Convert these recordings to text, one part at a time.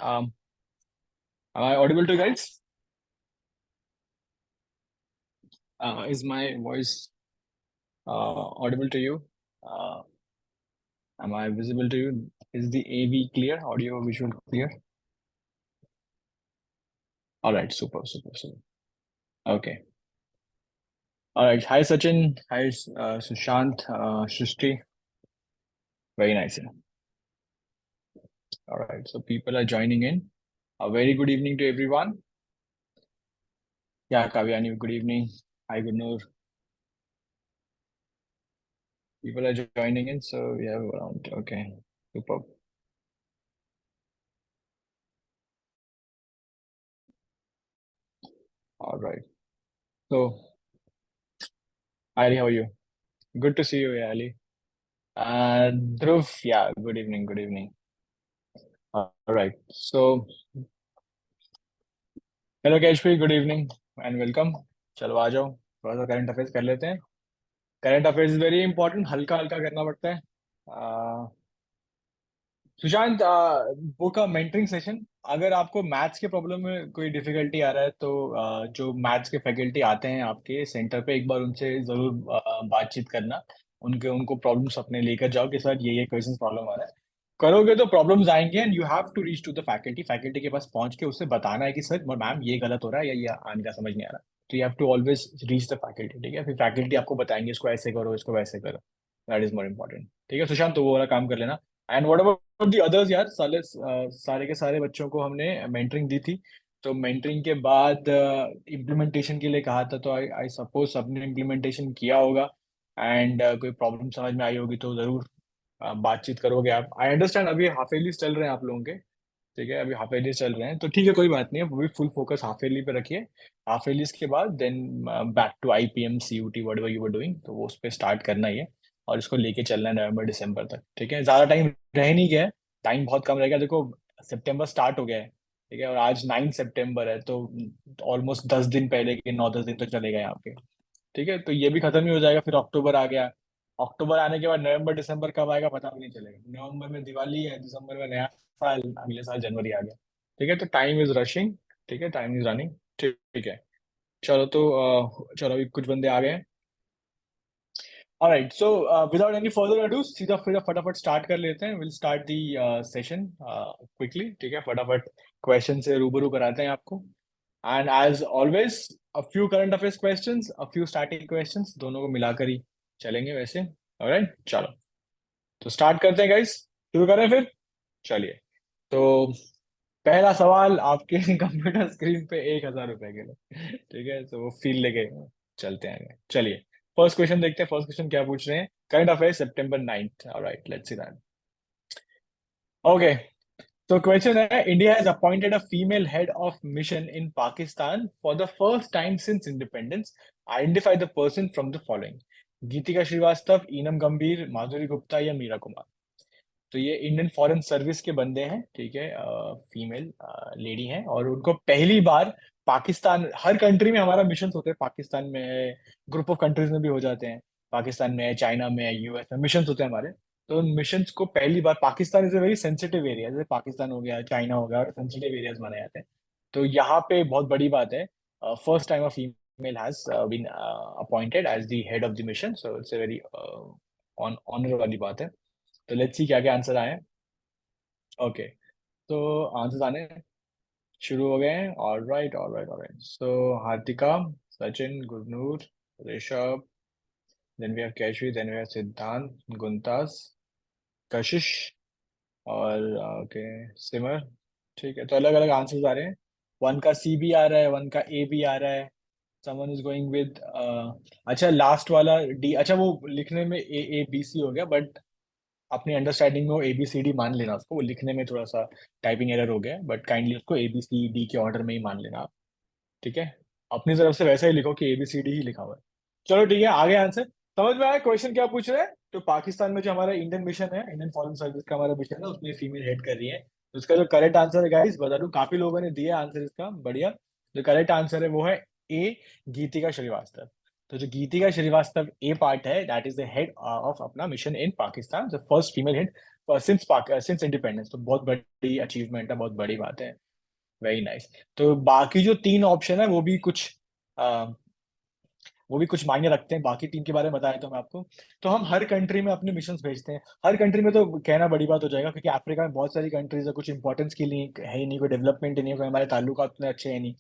Um, am I audible to you guys? Is my voice audible to you? Uh, am I visible to you? Is the AV clear? Audio visual clear? All right, super, super, super. Okay. All right. Hi, Sachin. Hi, Sushant, Shrishti. Very nice. Yeah. All right. So people are joining in. A very good evening to everyone. Yeah, Kavyani, good evening. Hi, Gurnur. People are joining in. So we have around, okay, super. All right. So, Ali, how are you? Good to see you, yeah, Ali. Dhruv, yeah, good evening, good evening. All right. So, hello Kashvi, good evening and welcome. चलो आ जाओ, थोड़ा सा current affairs कर लेते हैं. Current affairs is very important, हल्का हल्का करना पड़ता है. सुशांत, वो का मेंटरिंग सेशन. अगर आपको मैथ्स के प्रॉब्लम में कोई डिफिकल्टी आ रहा है तो जो मैथ्स के फैकल्टी आते हैं आपके सेंटर पे, एक बार उनसे जरूर बातचीत करना. उनको प्रॉब्लम्स अपने लेकर जाओ कि सर ये क्वेश्चन प्रॉब्लम आ रहा है. करोगे तो प्रॉब्लम्स आएंगे and you have to reach to the faculty. Faculty के पास पहुंच के उससे बताना है कि सर मैम ये गलत हो रहा है या ये आने का समझ नहीं आ रहा. तो you have to always reach the faculty. ठीक है, फिर फैकल्टी आपको बताएंगे इसको ऐसे करो, इसको वैसे करो. That is more important. ठीक है सुशांत, तो वो वाला काम कर लेना. And what about the others यार, सारे के सारे बच्चों को हमने मेंटरिंग दी थी. तो मेंटरिंग के बाद इम्प्लीमेंटेशन के लिए कहा था, तो आई आई सपोज सबने इम्प्लीमेंटेशन किया होगा. एंड कोई प्रॉब्लम समझ में आई होगी तो जरूर बातचीत करोगे आप. आई अंडरस्टैंड अभी हाफ एयरली चल रहे हैं आप लोगों के. ठीक है, अभी हाफ एयरली चल रहे हैं तो ठीक है, कोई बात नहीं है, वो भी फुल फोकस हाफ एयरली पे रखिए. हाफ एयरली के बाद then back to IPM CUT whatever you were doing, तो वो उस पर स्टार्ट करना ही है. और इसको लेके चलना है नवंबर दिसंबर तक. ठीक है, ज्यादा टाइम रह नहीं गया है. टाइम बहुत कम रह गया, देखो. सितंबर स्टार्ट हो गया है. ठीक है, और आज 9 सितंबर है, तो ऑलमोस्ट 10 दिन पहले के 9-10 दिन तक चलेगा यहाँ पे. ठीक है, तो ये भी खत्म ही हो जाएगा, फिर अक्टूबर आ गया. अक्टूबर आने के बाद नवंबर दिसंबर कब आएगा पता भी नहीं चलेगा. नवंबर में दिवाली है, दिसंबर में नया साल, अगले साल जनवरी आ गया. ठीक है, तो टाइम इज रशिंग. ठीक है, टाइम इज रनिंग. ठीक है. चलो तो चलो अभी कुछ बंदे आ गए हैं. Alright, so without any further ado सीधा फिर फटाफट स्टार्ट कर लेते हैं. Will start the session quickly. ठीक है, फटाफट क्वेश्चन से रूबरू कराते हैं आपको. And as always, a few current affairs questions, a few static questions, दोनों को मिलाकर ही चलेंगे वैसे. ऑलराइट, चलो तो स्टार्ट करते हैं गाइस. शुरू करें फिर. चलिए. तो पहला सवाल आपके कंप्यूटर स्क्रीन पे 1,000 रुपए के लिए. ठीक है, तो वो फील लेके चलते हैं. चलिए, फर्स्ट क्वेश्चन देखते हैं. फर्स्ट क्वेश्चन क्या पूछ रहे हैं. Current affair September 9th. Alright, let's see that. Okay, तो क्वेश्चन है, India has appointed a female head of mission in Pakistan for the first time since independence. Identify the person from the following. Geetika Srivastava, Inam Gambhir, Madhuri Gupta या मीरा कुमार. तो ये Indian foreign service के बंदे हैं. ठीक है, फीमेल लेडी हैं, और उनको पहली बार पाकिस्तान, हर कंट्री में हमारा मिशन होते हैं. पाकिस्तान में है, ग्रुप ऑफ कंट्रीज में भी हो जाते हैं. पाकिस्तान में है, चाइना में है, US में मिशन होते हैं हमारे. तो उन मिशन को पहली बार, Pakistan is a very sensitive area, जैसे पाकिस्तान हो गया, चाइना हो गया, सेंसिटिव एरियाज माने जाते हैं. तो यहाँ पे बहुत बड़ी बात है. First time a female has been appointed as the head of the mission, so it's a very honour वाली बात है. तो लेट्स सी क्या क्या आंसर आए हैं. ओके, तो आंसर्स आने शुरू हो गए हैं. Alright, alright, alright. So Hardika, Sachin, Gurnoor, Rishabh, then we have Kashvi, then we have Siddhant, Guntas, कशिश, और ओके, सिमर. ठीक है, तो अलग अलग आंसर्स आ रहे हैं. वन का C भी आ रहा है, वन का A भी आ रहा है. समवन इज गोइंग विद, अच्छा लास्ट वाला D. अच्छा, वो लिखने में AABC हो गया, बट अपनी अंडरस्टैंडिंग में वो ABCD मान लेना उसको. वो लिखने में थोड़ा सा टाइपिंग एरर हो गया, बट काइंडली उसको ABCD के ऑर्डर में ही मान लेना आप. ठीक है, अपनी तरफ से वैसा ही लिखो कि ABCD ही लिखा हुआ है. चलो ठीक है, आगे आंसर समझ में आया. क्वेश्चन क्या पूछ रहे हैं. तो पाकिस्तान में जो हमारा इंडियन मिशन है, इंडियन फॉरेन सर्विस का हमारा मिशन है, उसमें फीमेल हेड कर रही है. तो इसका जो करेक्ट आंसर है गाइस, बता दूं, काफी लोगों ने दिया आंसर इसका, बढ़िया. जो करेक्ट आंसर है वो है A, गीतिका श्रीवास्तव. तो जो गीतिका श्रीवास्तव A पार्ट है, that is the head of अपना mission in Pakistan, the first female head. Since independence. तो बहुत बड़ी अचीवमेंट है, बहुत बड़ी बात है। Very nice. तो बाकी जो तीन ऑप्शन है वो भी कुछ मायने रखते हैं। बाकी तीन के बारे में बताया तो मैं आपको, तो हम हर कंट्री में अपने मिशन भेजते हैं। हर कंट्री में तो कहना बड़ी बात हो जाएगा, क्योंकि अफ्रीका में बहुत सारी कंट्रीज है, कुछ इंपॉर्टेंस के लिए है ही नहीं, कोई डेवलपमेंट ही नहीं है, कोई हमारे ताल्लुकात उतने अच्छे हैं नहीं,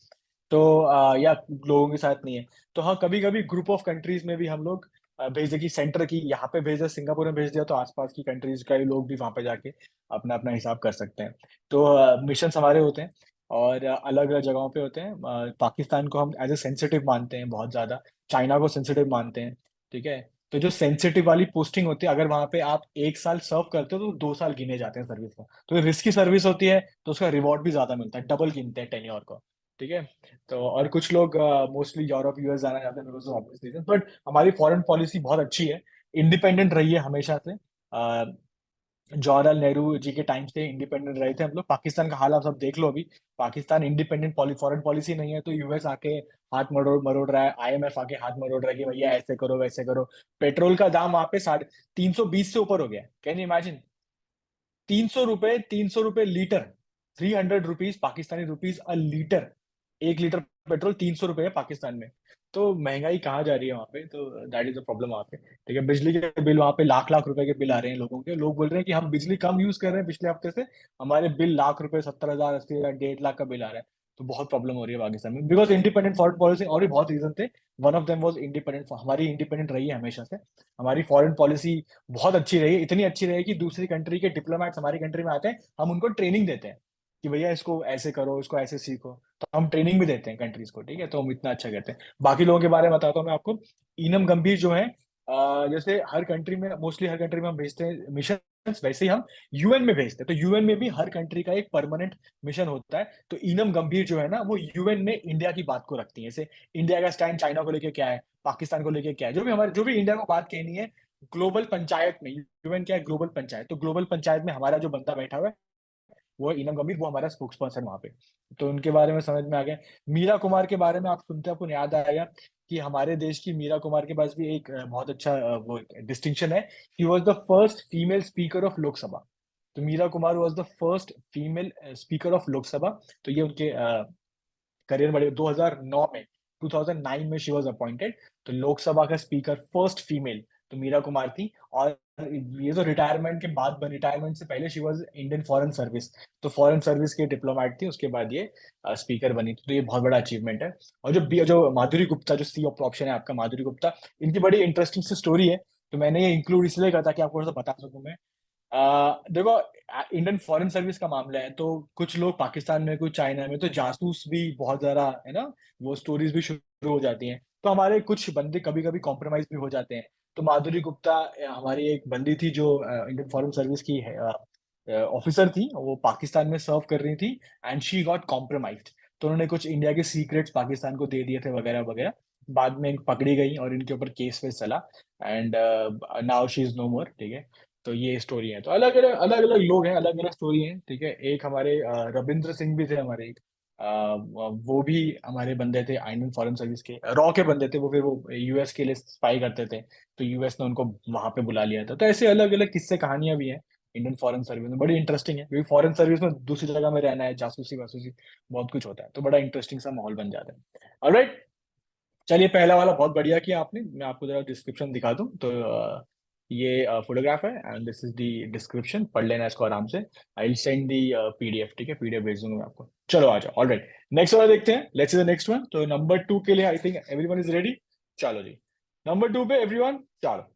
तो या लोगों के साथ नहीं है। तो हाँ, कभी कभी ग्रुप ऑफ कंट्रीज में भी हम लोग भेज दे कि सेंटर की यहाँ पे भेज दिया, सिंगापुर में भेज दिया, तो आसपास की कंट्रीज का लोग भी वहां पे जाके अपना अपना हिसाब कर सकते हैं। तो मिशन हमारे होते हैं और अलग अलग जगहों पे होते हैं। पाकिस्तान को हम एज ए सेंसिटिव मानते हैं बहुत ज्यादा, चाइना को सेंसिटिव मानते हैं। ठीक है। तो जो सेंसिटिव वाली पोस्टिंग होती है, अगर वहां पे आप 1 साल सर्व करते हो तो 2 साल गिने जाते हैं सर्विस में। तो ये रिस्की सर्विस होती है, तो उसका रिवॉर्ड भी ज्यादा मिलता है, डबल गिनते हैं टेन्योर को। ठीक है। तो और कुछ लोग मोस्टली यूरोप यूएस जाना चाहते हैं because of obvious reason, but हमारी फॉरेन पॉलिसी बहुत अच्छी है, इंडिपेंडेंट रही है हमेशा से। जवाहरलाल नेहरू जी के टाइम से इंडिपेंडेंट रहे थे हम लोग। पाकिस्तान का हाल आप सब देख लो अभी। पाकिस्तान इंडिपेंडेंट फॉरेन पॉलिसी नहीं है, तो यूएस आके हाथ मरोड़ मरोड़ रहा है, आईएमएफ आके हाथ मरोड़ रहा है कि भैया ऐसे करो वैसे करो। पेट्रोल का दाम वहां पे 320 से ऊपर हो गया, कैन यू इमेजिन? 300 रुपए, 300 रुपए litre, 300 rupees Pakistani rupees a litre. 1 litre petrol 300 रुपए है पाकिस्तान में। तो महंगाई कहाँ जा रही है वहां पे, तो दैट इज द प्रॉब्लम वहां पे। ठीक है। बिजली के बिल वहां पे लाख लाख रुपए के बिल आ रहे हैं लोगों के, लोग बोल रहे हैं कि हम बिजली कम यूज कर रहे हैं पिछले हफ्ते से, हमारे बिल लाख रुपए, 70,000, 80,000, 1.5 लाख का बिल आ रहा है। तो बहुत प्रॉब्लम हो रही है पाकिस्तान में, बिकॉज इंडिपेंडेंट फॉरेन पॉलिसी, और भी बहुत रीजन थे। One of them was independent, हमारी इंडिपेंडेंट रही है हमेशा से। हमारी फॉरेन पॉलिसी बहुत अच्छी रही है, इतनी अच्छी रही है कि दूसरी कंट्री के डिप्लोमेट्स हमारी कंट्री में आते हैं, हम उनको ट्रेनिंग देते हैं कि भैया इसको ऐसे करो, इसको ऐसे सीखो। तो हम ट्रेनिंग भी देते हैं कंट्रीज को। ठीक है। तो हम इतना अच्छा करते हैं। बाकी लोगों के बारे में बताता हूँ मैं आपको। ईनम गंभीर जो है, जैसे हर कंट्री में, मोस्टली हर कंट्री में हम भेजते हैं मिशन, वैसे ही हम यूएन में भेजते हैं। तो यूएन में भी हर कंट्री का एक परमानेंट मिशन होता है। तो ईनम गंभीर जो है ना, वो यूएन में इंडिया की बात को रखती है। जैसे इंडिया का स्टैंड चाइना को लेके क्या है, पाकिस्तान को लेके क्या है, जो भी इंडिया को बात कहनी है ग्लोबल पंचायत में। यूएन क्या है? ग्लोबल पंचायत। तो ग्लोबल पंचायत में हमारा जो बंदा बैठा हुआ है वो है इनम गंभीर, वो हमारा स्पोक्स पर्सन वहां पे। तो उनके बारे में समझ में आ गया। मीरा कुमार के बारे में आप सुनते, आपको याद आएगा कि हमारे देश की मीरा कुमार के पास भी एक बहुत अच्छा वो डिस्टिंक्शन है। He was the first female speaker of Lok Sabha. तो Meera Kumar was the first female speaker of Lok Sabha. तो ये उनके करियर बढ़े 2009 में, 2009 में शी वॉज अपॉइंटेड। तो लोकसभा का स्पीकर फर्स्ट फीमेल तो मीरा कुमार थी। और ये तो रिटायरमेंट के बाद, रिटायरमेंट से पहले she was Indian foreign service. तो फॉरेन सर्विस के डिप्लोमेट थी, उसके बाद ये स्पीकर बनी थी। तो ये बहुत बड़ा अचीवमेंट है। और जो माधुरी गुप्ता, जो सी ऑप्शन है आपका, माधुरी गुप्ता, इनकी बड़ी इंटरेस्टिंग सी स्टोरी है। तो मैंने ये इंक्लूड इसलिए करा था कि आपको थोड़ा सा बता सकूं मैं। देखो, इंडियन फॉरेन सर्विस का मामला है, तो कुछ लोग पाकिस्तान में, कुछ चाइना में, तो जासूस भी बहुत ज्यादा है ना, वो स्टोरीज भी शुरू हो जाती हैं। तो हमारे कुछ बंदे कभी कभी कॉम्प्रोमाइज भी हो जाते हैं। तो माधुरी गुप्ता हमारी एक बंदी थी जो इंडियन फॉरेन सर्विस की ऑफिसर थी, वो पाकिस्तान में सर्व कर रही थी, एंड शी गॉट कॉम्प्रोमाइज्ड। तो उन्होंने कुछ इंडिया के सीक्रेट्स पाकिस्तान को दे दिए थे वगैरह वगैरह। बाद में पकड़ी गई और इनके ऊपर केस वेस चला, and now she is no more. ठीक है। तो ये स्टोरी है। तो अलग अलग लोग हैं, अलग अलग स्टोरी है। ठीक है। एक हमारे रविंद्र सिंह भी थे हमारे एक, वो भी हमारे बंदे थे इंडियन फॉरेन सर्विस के, रॉ के बंदे थे वो। फिर वो यूएस के लिए स्पाई करते थे, तो यूएस ने उनको वहां पे बुला लिया था। तो ऐसे अलग अलग किस्से कहानियां भी हैं इंडियन फॉरेन सर्विस में, बड़ी इंटरेस्टिंग है, क्योंकि फॉरेन सर्विस में दूसरी जगह में रहना है, जासूसी वासूसी बहुत कुछ होता है, तो बड़ा इंटरेस्टिंग सा माहौल बन जाता है। ऑलराइट। चलिए, पहला वाला बहुत बढ़िया किया आपने। मैं आपको जरा डिस्क्रिप्शन दिखा दूं तो ये फोटोग्राफ है, and this is the description, पढ़ लेना इसको आराम से। I will send the PDF. ठीक है। पीडीएफ भेज दूंगा मैं आपको। चलो आ जाओ। ऑलराइट। नेक्स्ट वाला देखते हैं, let's see the next one. तो नंबर 2 के लिए I think everyone is ready. चलो जी, नंबर 2 पे एवरीवन, चलो।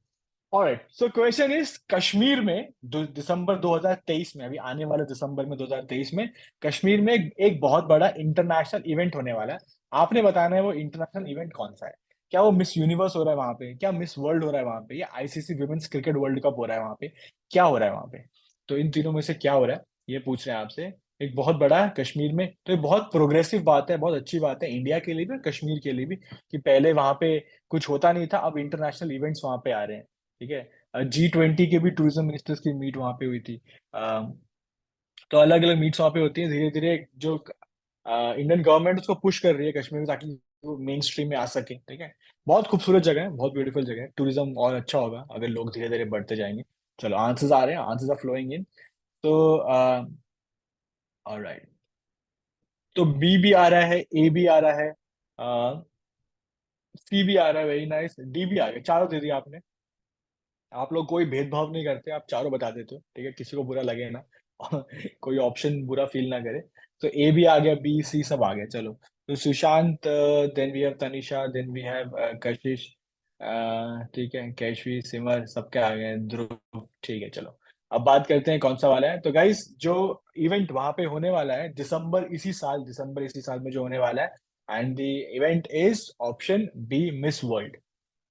Alright, so question is, Kashmir में दिसंबर 2023 में, अभी आने वाले दिसंबर में 2023 में, कश्मीर में एक बहुत बड़ा इंटरनेशनल इवेंट होने वाला है। आपने बताना है वो इंटरनेशनल इवेंट कौन सा है। क्या वो मिस यूनिवर्स हो रहा है वहां पे, क्या मिस वर्ल्ड हो रहा है वहां पे, या ICC women's cricket world cup हो रहा है वहां पे, क्या हो रहा है वहां पे? तो इन तीनों में से क्या हो रहा है, ये पूछ रहे हैं आपसे। एक बहुत बड़ा है कश्मीर में, तो ये बहुत प्रोग्रेसिव बात है, बहुत अच्छी बात है इंडिया के लिए भी और कश्मीर के लिए भी, कि पहले वहां पे कुछ होता नहीं था, अब इंटरनेशनल इवेंट्स वहां पे आ रहे हैं। ठीक है। G20 के भी टूरिज्म मिनिस्टर्स की मीट वहां पे हुई थी। तो अलग अलग मीट्स वहां पे होती है। धीरे धीरे जो इंडियन गवर्नमेंट उसको पुश कर रही है कश्मीर में, ताकि वो मेन स्ट्रीम में आ सके। ठीक है। बहुत खूबसूरत जगह है, बहुत ब्यूटीफुल जगह है, टूरिज्म और अच्छा होगा अगर लोग धीरे धीरे बढ़ते जाएंगे। चलो आंसर्स आ रहे हैं, आंसर्स आर फ्लोइंग इन। तो ऑलराइट, तो बी भी आ रहा है, ए भी आ रहा है, सी भी आ रहा है, वेरी नाइस, डी भी आ गया, चारों दे दिया आपने। आप लोग कोई भेदभाव नहीं करते, आप चारों बता देते हो, ठीक है, किसी को बुरा लगे ना कोई ऑप्शन बुरा फील ना करे। तो ए भी आ गया, बी सी सब आ गया, चलो। तो Sushant, then we have Tanisha, then we have Kashish, ठीक है, कैशवी, सिमर, सबके आ गए, ध्रुव, ठीक है, चलो। अब बात करते हैं कौन सा वाला है। तो गाइस, जो इवेंट वहां पे होने वाला है दिसंबर इसी साल में जो होने वाला है, and the event is option B, miss world.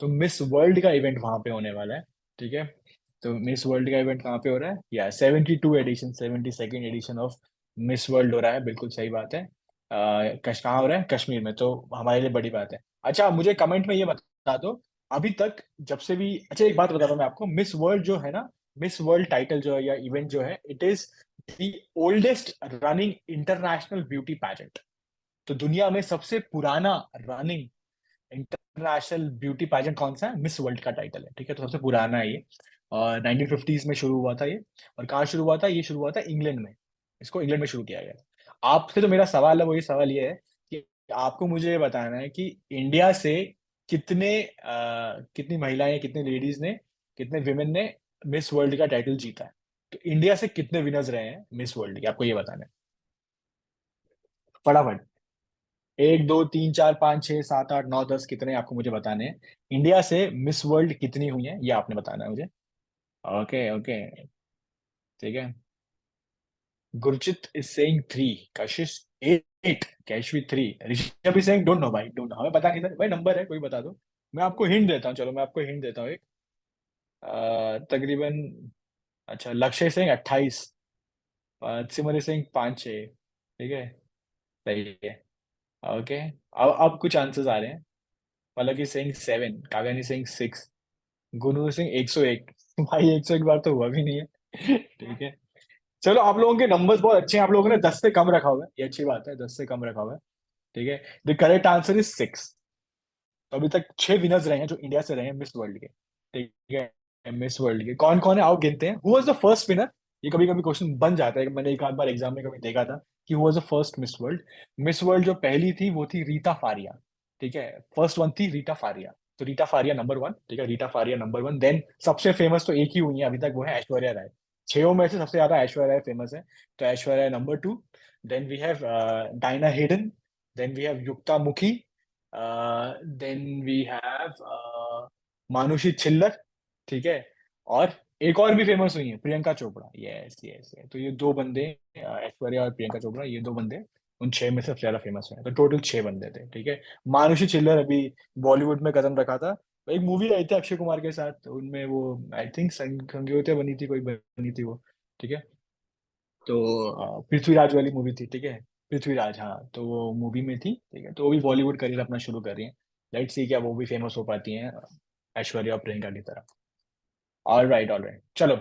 तो मिस वर्ल्ड का इवेंट वहां पे होने वाला है, ठीक है। तो मिस वर्ल्ड का इवेंट कहाँ पे हो रहा है, या 72 edition, 72nd edition of miss world हो रहा है, बिल्कुल सही बात है। कहाँ हो रहा है, कश्मीर में, तो हमारे लिए बड़ी बात है। अच्छा, मुझे कमेंट में ये बता दो, अभी तक जब से भी, अच्छा एक बात बता दूं मैं आपको, मिस वर्ल्ड जो है ना, मिस वर्ल्ड टाइटल जो है या इवेंट जो है, it is the oldest running international beauty pageant. तो दुनिया में सबसे पुराना रनिंग इंटरनेशनल ब्यूटी पाजेंट कौन सा है, मिस वर्ल्ड का टाइटल है, ठीक है। तो सबसे पुराना है ये, और 1950s में शुरू हुआ था ये। और कहाँ शुरू हुआ था, ये शुरू हुआ था इंग्लैंड में, इसको इंग्लैंड में शुरू किया गया। आपसे तो मेरा सवाल है, वो ये सवाल ये है कि आपको मुझे ये बताना है कि इंडिया से कितनी महिलाएं, कितने लेडीज ने, कितने विमेन ने मिस वर्ल्ड का टाइटल जीता है। तो इंडिया से कितने विनर्स रहे हैं मिस वर्ल्ड के, आपको ये बताना है, फटाफट। एक, दो, तीन, चार, पाँच, छः, सात, आठ, नौ, 10, कितने आपको मुझे बताने हैं। इंडिया से मिस वर्ल्ड कितनी हुई है, ये आपने बताना है मुझे। ओके ओके, ठीक है। Gurjeet is saying 3, Kashish 8, कैशवी 3, Rishabh is saying don't know भाई, डोंट नो, हमें पता नहीं था भाई, नंबर है, कोई बता दो। मैं आपको हिंट देता हूँ, चलो मैं आपको हिंट देता हूँ एक, तकरीबन। अच्छा, लक्ष्य सिंह 28, सिमर सिंह 5, 6, ठीक है, सही है। ओके, अब कुछ आंसर्स आ रहे हैं। पलक सिंह 7, कागानी सिंह 6, गुरनूर सिंह 101 भाई 101 बार तो हुआ भी नहीं है ठीक है। चलो, आप लोगों के नंबर्स बहुत अच्छे हैं, आप लोगों ने 10 से कम रखा हुआ है, ये अच्छी बात है, 10 से कम रखा हुआ है, ठीक है। The correct answer is 6। तो अभी तक 6 विनर्स रहे हैं जो इंडिया से रहे हैं मिस वर्ल्ड के, ठीक है। मिस वर्ल्ड के कौन कौन है, आओ गिनते हैं। Who was the first winner, ये कभी कभी क्वेश्चन बन जाता है, मैंने एक आध बार एग्जाम में कभी देखा था कि who was the first miss world. Miss world जो पहली थी वो थी रीता फारिया, ठीक है, फर्स्ट वन थी रीटा फारिया। तो रीटा फारिया नंबर वन, ठीक है, Reita Faria number one. Then सबसे फेमस तो एक ही हुई है अभी तक, वो है ऐश्वर्या राय। छयों में से सबसे ज्यादा ऐश्वर्या राय फेमस है, तो Aishwarya number two. Then we have Diana Hayden, then we have Yukta Mookhey, then we have Manushi Chhillar, ठीक है। और एक और भी फेमस हुई है, प्रियंका चोपड़ा, यस यस। तो ये दो बंदे, ऐश्वर्या और प्रियंका चोपड़ा, ये दो बंदे उन 6 में से सबसे ज्यादा फेमस हुए हैं। तो टोटल 6 बंदे थे, ठीक है। मानुषी छिल्लर अभी बॉलीवुड में कदम रखा था, एक मूवी आई थी अक्षय कुमार के साथ, उनमें वो आई थिंक संगीता बनी थी, कोई बनी थी वो, ठीक है। तो पृथ्वीराज वाली मूवी थी, ठीक है, पृथ्वीराज, हाँ, तो वो मूवी में थी, ठीक है। तो वो भी बॉलीवुड करियर अपना शुरू कर रही है, लेट्स सी क्या वो भी फेमस हो पाती हैं ऐश्वर्या और प्रियंका की तरह। ऑल राइट, चलो,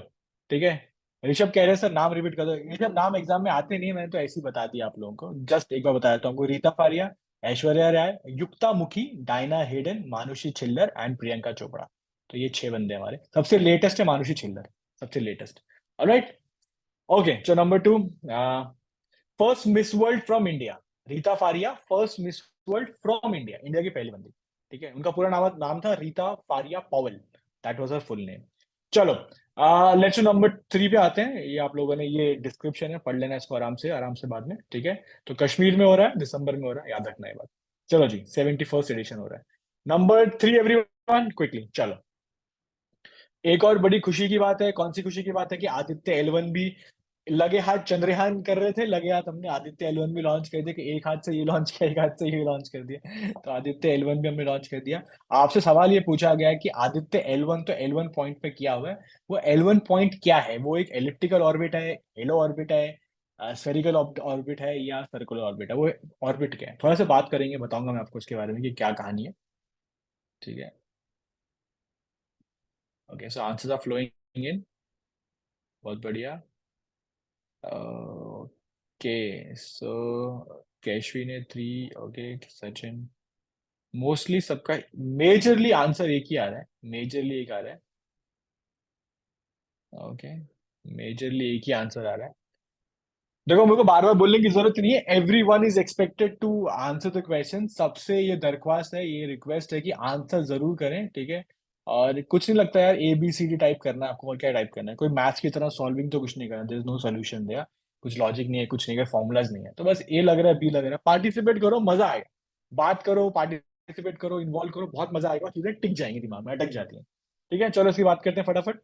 ठीक है। ऋषभ कह रहे हैं सर नाम रिपीट कर दो, ऋषभ नाम एग्जाम में आते नहीं है, मैंने तो ऐसे ही बता दिया आप लोगों को, जस्ट एक बार बताया तो हमको, रीता फारिया, ऐश्वर्या राय, युक्ता मुखी, Diana Hayden, Manushi Chhillar and Priyanka Chopra. तो ये 6 बंदे हमारे, सबसे लेटेस्ट है मानुषी छिल्लर, सबसे latest. Alright, okay, so number 2, first miss world from India, Reita Faria, first miss world from India, India की पहली बंदी, ठीक है। उनका पूरा नाम नाम था Reita Faria Powell, that was her full name. चलो, लेट्स नंबर 3 पे आते हैं। ये आप लोगों ने, ये डिस्क्रिप्शन है, पढ़ लेना इसको आराम से, आराम से बाद में, ठीक है। तो कश्मीर में हो रहा है, दिसंबर में हो रहा है, याद रखना ये बात। चलो जी, 71st एडिशन हो रहा है। नंबर 3 एवरीवन, क्विकली चलो। एक और बड़ी खुशी की बात है, कौन सी खुशी की बात है कि आदित्य L1 भी, लगे हाथ चंद्रयान कर रहे थे, लगे हाथ हमने आदित्य L1 भी लॉन्च कर दिया, कि एक हाथ से ये लॉन्च किया, एक हाथ से ये लॉन्च कर दिया तो आदित्य L1 भी हमने लॉन्च कर दिया। आपसे सवाल ये पूछा गया है कि आदित्य L1 तो L1 पॉइंट पे किया हुआ है, वो L1 पॉइंट क्या है, वो एक एलिप्टिकल ऑर्बिट है, हेलो ऑर्बिट है, स्फेरिकल ऑर्बिट है, या सर्कुलर ऑर्बिट है, वो ऑर्बिट क्या है, थोड़ा सा बात करेंगे, बताऊंगा मैं आपको इसके बारे में कि क्या कहानी है, ठीक है। Okay, so answers are flowing in, बहुत बढ़िया। ओके, सो कैशवी ने 3, ओके, सचिन, मोस्टली सबका, मेजरली आंसर एक ही आ रहा है, मेजरली एक आ रहा है। ओके, मेजरली एक ही आंसर आ रहा है। देखो, मेरे को बार बार बोलने की जरूरत नहीं है, everyone is expected to answer the question. सबसे ये दरख्वास्त है, ये रिक्वेस्ट है कि आंसर जरूर करें, ठीक है। और कुछ नहीं लगता यार, ABCD टाइप करना है आपको, और क्या टाइप करना है, कोई मैथ्स की तरह सॉल्विंग तो कुछ नहीं करना, there is no solution there. कुछ लॉजिक नहीं है, कुछ नहीं है, फॉर्मूलाज नहीं है, तो बस A लग रहा है, B लग रहा है। पार्टिसिपेट करो, मजा आएगा। बात करो, पार्टिसिपेट करो, इन्वॉल्व करो, बहुत मजा आएगा, चीजें टिक जाएंगी दिमाग में, अटक जाती हैं। ठीक है, चलो इसकी बात करते हैं फटाफट।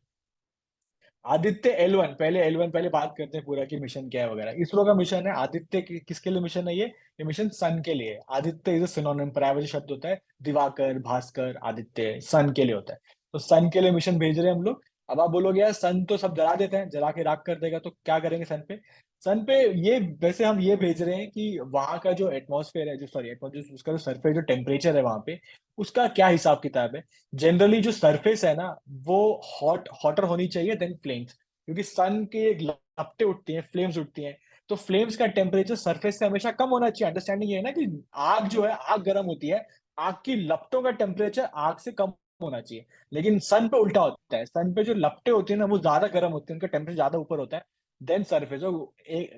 आदित्य L1, पहले L1 पहले बात करते हैं पूरा कि मिशन क्या है वगैरह। इसरो का मिशन है आदित्य, किसके लिए मिशन है ये मिशन सन के लिए है। आदित्य इज सिनोनिम, पर्यायवाची शब्द होता है, दिवाकर, भास्कर, आदित्य, सन के लिए होता है। तो सन के लिए मिशन भेज रहे हैं हम लोग। अब आप बोलोगे यार सन तो सब जला देते हैं, जला के राख कर देगा, तो क्या करेंगे सन पे? सन पे ये वैसे हम ये भेज रहे हैं कि वहां का जो एटमॉस्फेयर है, जो सॉरी एटमॉस्फेयर, उसका जो सरफेस, जो टेम्परेचर है वहां पे, उसका क्या हिसाब किताब है। जनरली जो सरफेस है ना, वो हॉटर होनी चाहिए देन फ्लेम्स, क्योंकि सन के एक लपटें उठती हैं, फ्लेम्स उठती हैं। तो फ्लेम्स का टेम्परेचर सरफेस से हमेशा कम होना चाहिए। अंडरस्टैंडिंग ये है ना कि आग जो है, आग गर्म होती है, आग की लपटों का टेम्परेचर आग से कम होना चाहिए। लेकिन सन पे उल्टा होता है, सन पे जो लपटें होती है ना, वो ज्यादा गर्म होती है, उनका टेम्परेचर ज्यादा ऊपर होता है देन सरफेस।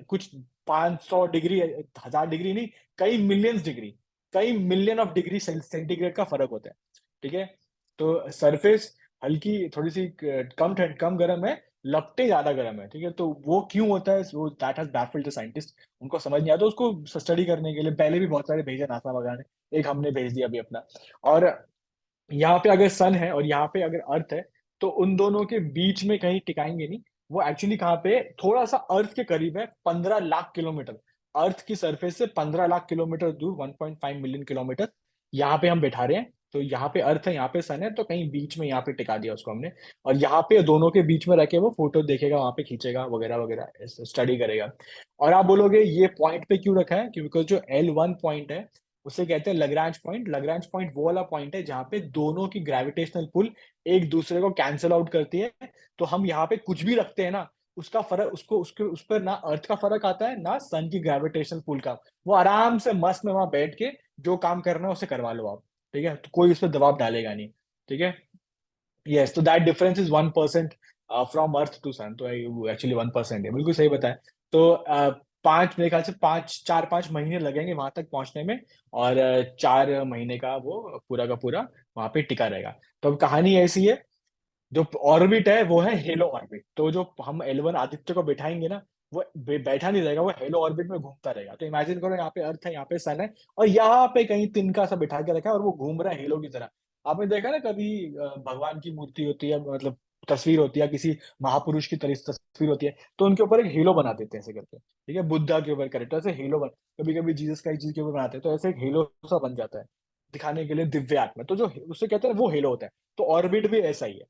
कुछ 500 डिग्री, 1000 डिग्री नहीं, कई मिलियंस डिग्री, कई मिलियन ऑफ डिग्री सेंटीग्रेड का फर्क होता है। ठीक है, तो सरफेस हल्की थोड़ी सी कम ठंड, कम गर्म है, लपटे ज्यादा गर्म है। ठीक है, तो वो क्यों होता है, वो that has baffled the scientist. उनको समझ नहीं आता, उसको स्टडी करने के लिए पहले भी बहुत सारे भेजे नासा वगैरह ने, एक हमने भेज दिया अभी अपना। और यहाँ पे अगर सन है और यहाँ पे अगर अर्थ है, तो उन दोनों के बीच में कहीं टिकाएंगे नहीं। वो एक्चुअली कहाँ पे, थोड़ा सा अर्थ के करीब है, 15 लाख किलोमीटर, अर्थ की सरफेस से 15 लाख किलोमीटर दूर, 1.5 मिलियन किलोमीटर, यहाँ पे हम बैठा रहे हैं। तो यहाँ पे अर्थ है, यहाँ पे सन है, तो कहीं बीच में यहाँ पे टिका दिया उसको हमने। और यहाँ पे दोनों के बीच में रखे वो फोटो देखेगा, वहां पे खींचेगा वगैरह वगैरह, स्टडी करेगा। और आप बोलोगे ये पॉइंट पे क्यों रखा है, क्योंकि जो L1 पॉइंट है, उसे कहते हैं लग्रांज पॉइंट। लग्रांज पॉइंट वो वाला पॉइंट है जहां पे दोनों की ग्रेविटेशनल पुल एक दूसरे को कैंसल आउट करती है। तो हम यहाँ पे कुछ भी रखते हैं ना, उसका फर्क, उसको उसके उस पर ना अर्थ का फर्क आता है, ना सन की ग्रेविटेशनल पुल का। वो आराम से मस्त में वहां बैठ के जो काम करना है उसे करवा लो आप। ठीक है, तो कोई उस पर दबाव डालेगा नहीं। ठीक है, यस, तो that difference is 1% from earth to sun. तो एक्चुअली 1% है, बिल्कुल सही बताया। तो पांच, मेरे ख्याल से 4-5 महीने लगेंगे वहां तक पहुंचने में। और 4 महीने का वो पूरा का पूरा वहां पे टिका रहेगा। तो अब कहानी ऐसी है, जो ऑर्बिट है वो है हेलो ऑर्बिट। तो जो हम L1 आदित्य को बिठाएंगे ना, वो बैठा नहीं रहेगा, वो हेलो ऑर्बिट में घूमता रहेगा। तो इमेजिन करो, यहाँ पे अर्थ है, यहाँ पे सन है, और यहाँ पे कहीं तिनका सा बिठा के रखा है, और वो घूम रहा है हेलो की तरह। आपने देखा ना कभी, भगवान की मूर्ति होती है, मतलब तस्वीर होती है, किसी महापुरुष की तरह तस्वीर होती है, तो उनके ऊपर एक हेलो बना देते हैं ऐसे करके। ठीक है, बुद्धा के ऊपर करेक्ट ऐसे हेलो बन, कभी कभी जीसस का एक चीज के ऊपर बनाते हैं, तो ऐसे एक हेलो सा बन जाता है, दिखाने के लिए दिव्य आत्मा। तो जो उसे कहते हैं वो हेलो होता है। तो ऑर्बिट भी ऐसा ही है।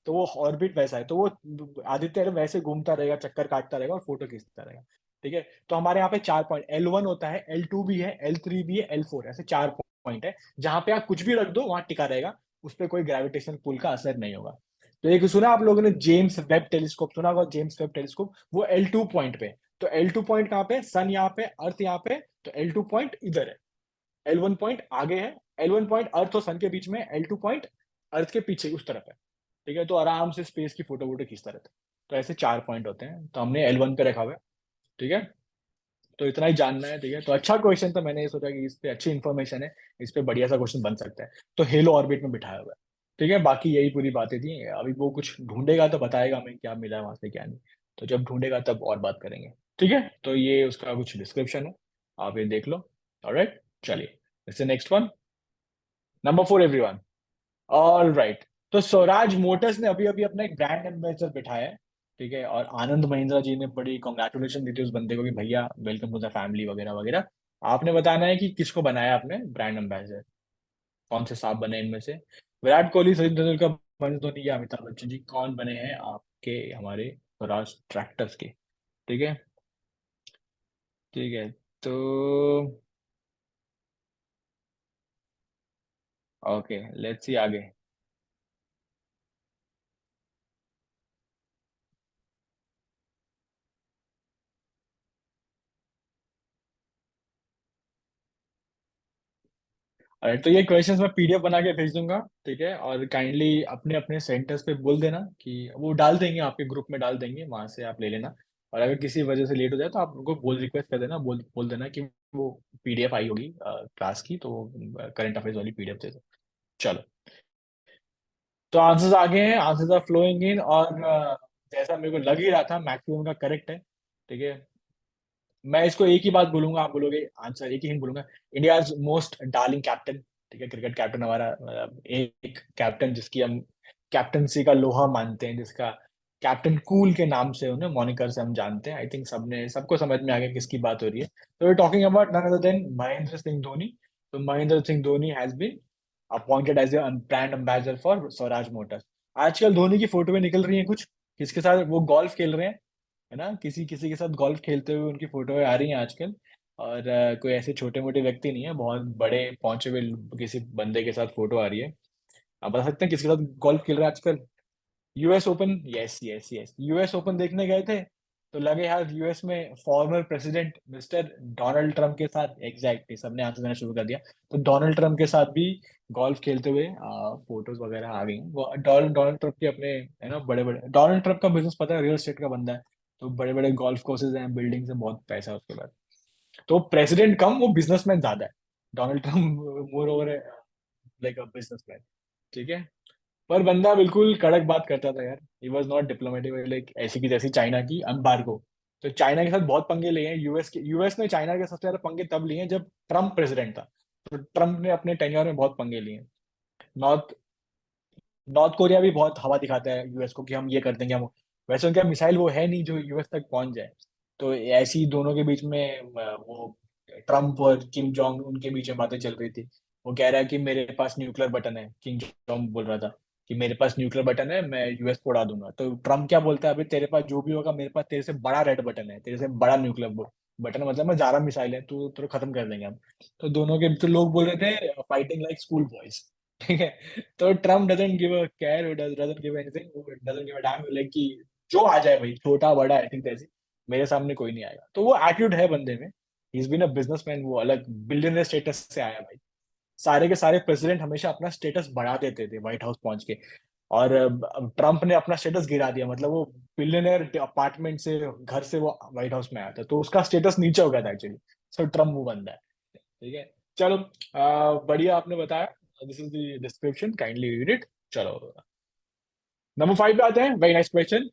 तो वो ऑर्बिट वैसा है, तो वो आदित्य वैसे घूमता रहेगा, चक्कर काटता रहेगा और फोटो खींचता रहेगा। ठीक है, तो हमारे यहाँ पे 4 पॉइंट, L1 होता है, L2 भी है, L3 भी है, L4, ऐसे 4 पॉइंट है, जहां पे आप कुछ भी रख दो वहां टिका रहेगा। उस पर कोई ग्रेविटेशन पुल का असर नहीं होगा। तो एक सुना आप लोगों ने जेम्स वेब टेलीस्कोप, सुना होगा जेम्स वेब टेलीस्कोप, वो L2 पॉइंट पे है। तो L2 पॉइंट कहाँ पे, सन यहाँ पे, अर्थ यहाँ पे, तो L2 पॉइंट इधर है, L1 पॉइंट आगे है। L1 पॉइंट अर्थ और सन के बीच में, L2 पॉइंट अर्थ के पीछे उस तरफ है। ठीक है, तो आराम से स्पेस की फोटो वोटो खींचता रहता है। तो ऐसे 4 पॉइंट होते हैं, तो हमने L1 पे रखा हुआ है। ठीक है, तो इतना ही जानना है। ठीक है, तो अच्छा क्वेश्चन था, मैंने ये सोचा कि इस पे अच्छी इन्फॉर्मेशन है, इस पे बढ़िया सा क्वेश्चन बन सकता है। तो हेलो ऑर्बिट में बिठाया हुआ है। ठीक है, बाकी यही पूरी बातें थी। अभी वो कुछ ढूंढेगा तो बताएगा हमें क्या मिला वहां से क्या नहीं। तो जब ढूंढेगा तब और बात करेंगे। ठीक है, तो ये उसका कुछ डिस्क्रिप्शन है, आप ये देख लो। ऑलराइट, चलिए, इससे next one, number 4 everyone. All right, तो स्वराज मोटर्स ने अभी अभी अपना एक ब्रांड एम्बेसडर बिठाया है। ठीक है, और आनंद महिंद्रा जी ने बड़ी कॉन्ग्रेचुलेशन दी थी उस बंदे को कि भैया वेलकम टू द फैमिली वगैरह वगैरह। आपने बताना है कि किसको बनाया आपने ब्रांड एम्बेसडर, कौन से साहब बने इनमें से। विराट कोहली, सचिन तेंदुलकर, महेंद्र धोनी या अमिताभ बच्चन जी, कौन बने हैं आपके हमारे स्वराज ट्रैक्टर्स के? ठीक है, ठीक है, तो ओके, लेट्स सी आगे। तो ये क्वेश्चंस मैं पीडीएफ बना के भेज दूंगा, ठीक है। और काइंडली अपने अपने सेंटर्स पे बोल देना कि वो डाल देंगे, आपके ग्रुप में डाल देंगे, वहां से आप ले लेना। और अगर किसी वजह से लेट हो जाए तो आप उनको बोल रिक्वेस्ट कर देना, बोल देना कि वो पीडीएफ आई होगी क्लास की, तो करंट अफेयर्स वाली पीडीएफ दे दो। चलो, तो आंसर्स आ गए हैं, आंसर्स आर फ्लोइंग इन, और जैसा मेरे को लग ही रहा था मैक्सिमम का करेक्ट है, ठीक है। मैं इसको एक ही बात बोलूंगा, आप बोलोगे आंसर, एक ही हिंट बोलूंगा। इंडिया मोस्ट डार्लिंग कैप्टन, ठीक है, क्रिकेट कैप्टन हमारा, एक कैप्टन जिसकी हम कैप्टनसी का लोहा मानते हैं, जिसका कैप्टन कूल के नाम से, उन्हें मॉनिकर से हम जानते हैं। आई थिंक सबने सबको समझ में आ गया किसकी बात हो रही है। तो we talking about none other than Mahendra Singh Dhoni. तो Mahendra Singh Dhoni has been appointed as a brand ambassador for Swaraj motors. आजकल धोनी की फोटो में निकल रही है कुछ, किसके साथ वो गोल्फ खेल रहे हैं, है ना, किसी किसी के साथ गोल्फ खेलते हुए उनकी फोटो आ रही हैं आजकल। और कोई ऐसे छोटे मोटे व्यक्ति नहीं है, बहुत बड़े पहुंचे हुए किसी बंदे के साथ फोटो आ रही है। आप बता सकते हैं किसके साथ गोल्फ खेल रहे हैं आजकल? US open, yes yes yes, US open देखने गए थे, तो लगे यार यूएस में former president mister Donald Trump के साथ, एग्जैक्टली सबने आंसर देना शुरू कर दिया। तो डोनाल्ड ट्रंप के साथ भी गोल्फ खेलते हुए फोटोज वगैरह आ गई हैं। वो डोनाल्ड डोनाल्ड ट्रंप के अपने, है ना, बड़े बड़े, डोनाल्ड ट्रंप का बिजनेस पता है, रियल एस्टेट का बंदा है। तो बड़े बड़े गोल्फ कोर्सेज हैं, बिल्डिंग्स हैं, बहुत पैसा है उसके बाद। तो प्रेसिडेंट कम, वो बिजनेसमैन ज्यादा है। Donald Trump more over like a businessman, ठीक है। पर बंदा बिल्कुल कड़क बात करता था यार, he was not diplomatic, like ऐसी की जैसी चाइना की एम्बार्गो। तो चाइना के साथ बहुत पंगे लिए हैं यूएस के, यूएस ने चाइना के सबसे ज्यादा पंगे तब लिए हैं जब ट्रम्प प्रेसिडेंट था। तो ट्रम्प ने अपने टेन्योर में बहुत पंगे लिए हैं। नॉर्थ नॉर्थ कोरिया भी बहुत हवा दिखाता है यूएस को कि हम ये कर देंगे, हम वैसे उनका मिसाइल वो है नहीं जो यूएस तक पहुंच जाए। तो ऐसी दोनों के बीच में वो ट्रम्प और किम जोंग उनके बीच में बातें चल रही थी। वो कह रहा है कि मेरे पास न्यूक्लियर बटन है, किम जोंग बोल रहा था कि मेरे पास न्यूक्लियर बटन है, मैं यूएस को उड़ा दूंगा। तो ट्रम्प क्या बोलता है, अभी तेरे पास जो भी होगा, मेरे पास तेरे से बड़ा रेड बटन है, तेरे से बड़ा न्यूक्लियर बटन, मतलब मैं ज्यादा मिसाइल है, तू तो खत्म कर देंगे हम। तो दोनों के तो लोग बोल रहे थे फाइटिंग लाइक स्कूल बॉयज, ठीक है। तो Trump doesn't give a care, doesn't give anything, doesn't give a dam, like कि जो आ जाए भाई, छोटा बड़ा, आई थिंक ऐसी, मेरे सामने कोई नहीं आएगा। तो वो एटीट्यूड है बंदे में। He is been a businessman, वो अलग बिलियनर स्टेटस से आया भाई। सारे के सारे प्रेसिडेंट हमेशा अपना स्टेटस बढ़ा देते थे व्हाइट हाउस पहुंच के, और अब ट्रम्प ने अपना स्टेटस गिरा दिया, मतलब वो बिलियनर अपार्टमेंट से, घर से वो व्हाइट हाउस में आया था, तो उसका स्टेटस नीचे हो गया था एक्चुअली। सो ट्रम्प वो बंदा है, ठीक है। चलो, बढ़िया आपने बताया, this is the description, kindly read it. चलो, नंबर 5 पे आते हैं, वेरी नाइस क्वेश्चन।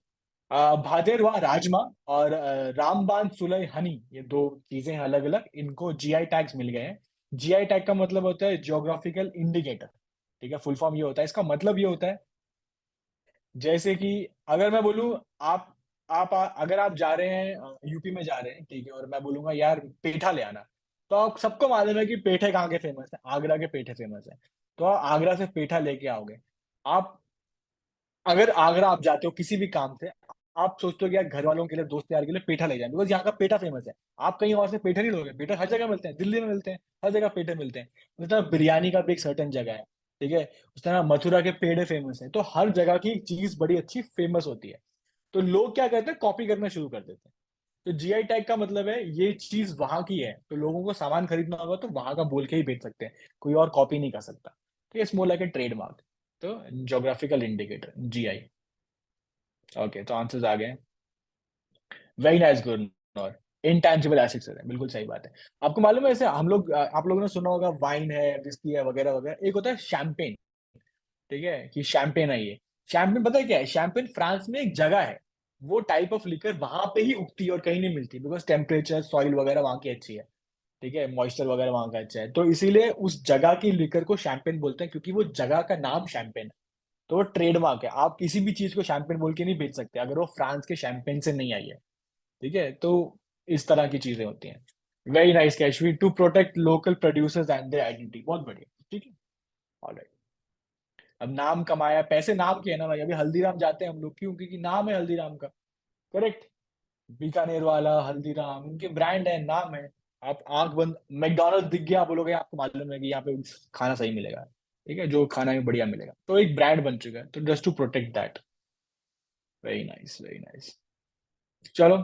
भादेरवा राजमा और रामबान सुलय हनी, ये दो चीजें हैं अलग अलग, इनको जीआई टैग्स मिल गए हैं। जीआई टैग का मतलब होता है जियोग्राफिकल इंडिकेटर, ठीक है। फुल फॉर्म ये होता है, इसका मतलब ये होता है, जैसे कि अगर मैं बोलूं, अगर आप जा रहे हैं यूपी में जा रहे हैं, ठीक है, और मैं बोलूंगा यार पेठा ले आना, तो आप सबको मालूम है कि पेठे कहाँ के फेमस है, आगरा के पेठे फेमस है। तो आप आगरा से पेठा लेके आओगे। आप अगर आगरा आप जाते हो किसी भी काम से, आप सोचते हो कि यार घर वालों के लिए, दोस्त यार के लिए पेठा ले जाए, बिकॉज यहाँ का पेठा फेमस है। आप कहीं और से पेठा नहीं लोगे, पेठा हर जगह मिलते हैं, दिल्ली में मिलते हैं, हर जगह पेठे मिलते हैं। उस तरह बिरयानी का भी एक सर्टन जगह है, ठीक है। उस तरह मथुरा के पेड़े फेमस है। तो हर जगह की चीज बड़ी अच्छी फेमस होती है। तो लोग क्या करते हैं, कॉपी करना शुरू कर देते हैं। तो जीआई टैग का मतलब है ये चीज वहां की है, तो लोगों को सामान खरीदना होगा तो वहां का बोल के ही बेच सकते हैं, कोई और कॉपी नहीं कर सकता। तो it's more like a trademark. तो जोग्राफिकल इंडिकेटर, जीआई। ओके, तो आंसर्स आ गए। Very nice, good. और इंटेंजिबल एसेट्स है, बिल्कुल सही बात है। आपको मालूम है, ऐसे हम लोग, आप लोगों ने सुना होगा वाइन है, विस्की है, वगैरह वगैरह, एक होता है शैंपेन, ठीक है, कि शैंपेन है ये। शैंपेन पता है क्या है? शैंपेन फ्रांस में एक जगह है, वो टाइप ऑफ लिकर वहां पे ही उगती है और कहीं नहीं मिलती, बिकॉज टेम्परेचर, सॉइल वगैरह वहां की अच्छी है, ठीक है, मॉइस्चर वगैरह वहां का अच्छा है, तो इसीलिए उस जगह की लिकर को शैंपेन बोलते हैं, क्योंकि वो जगह का नाम शैंपेन है। तो वो ट्रेडमार्क है, आप किसी भी चीज को शैंपेन बोल के नहीं बेच सकते अगर वो फ्रांस के शैंपेन से नहीं आई है, ठीक है। तो इस तरह की चीजें होती हैं। Very nice Kashvi, to protect local producers and their identity, बहुत बढ़िया, ठीक है। ऑलराइट, अब नाम कमाया, पैसे नाम के है ना भाई, अभी हल्दीराम जाते हैं हम लोग क्यों? क्योंकि नाम है हल्दीराम का, करेक्ट। बीकानेर वाला हल्दीराम, उनके ब्रांड है, नाम है। आप आंख बंद, मैकडोनल्ड दिख गया, आप बोलोगे आपको मालूम है कि यहाँ पे खाना सही मिलेगा, ठीक है, जो खाना भी बढ़िया मिलेगा, तो एक ब्रांड बन चुका है, तो just to protect that. Very nice, very nice. चलो,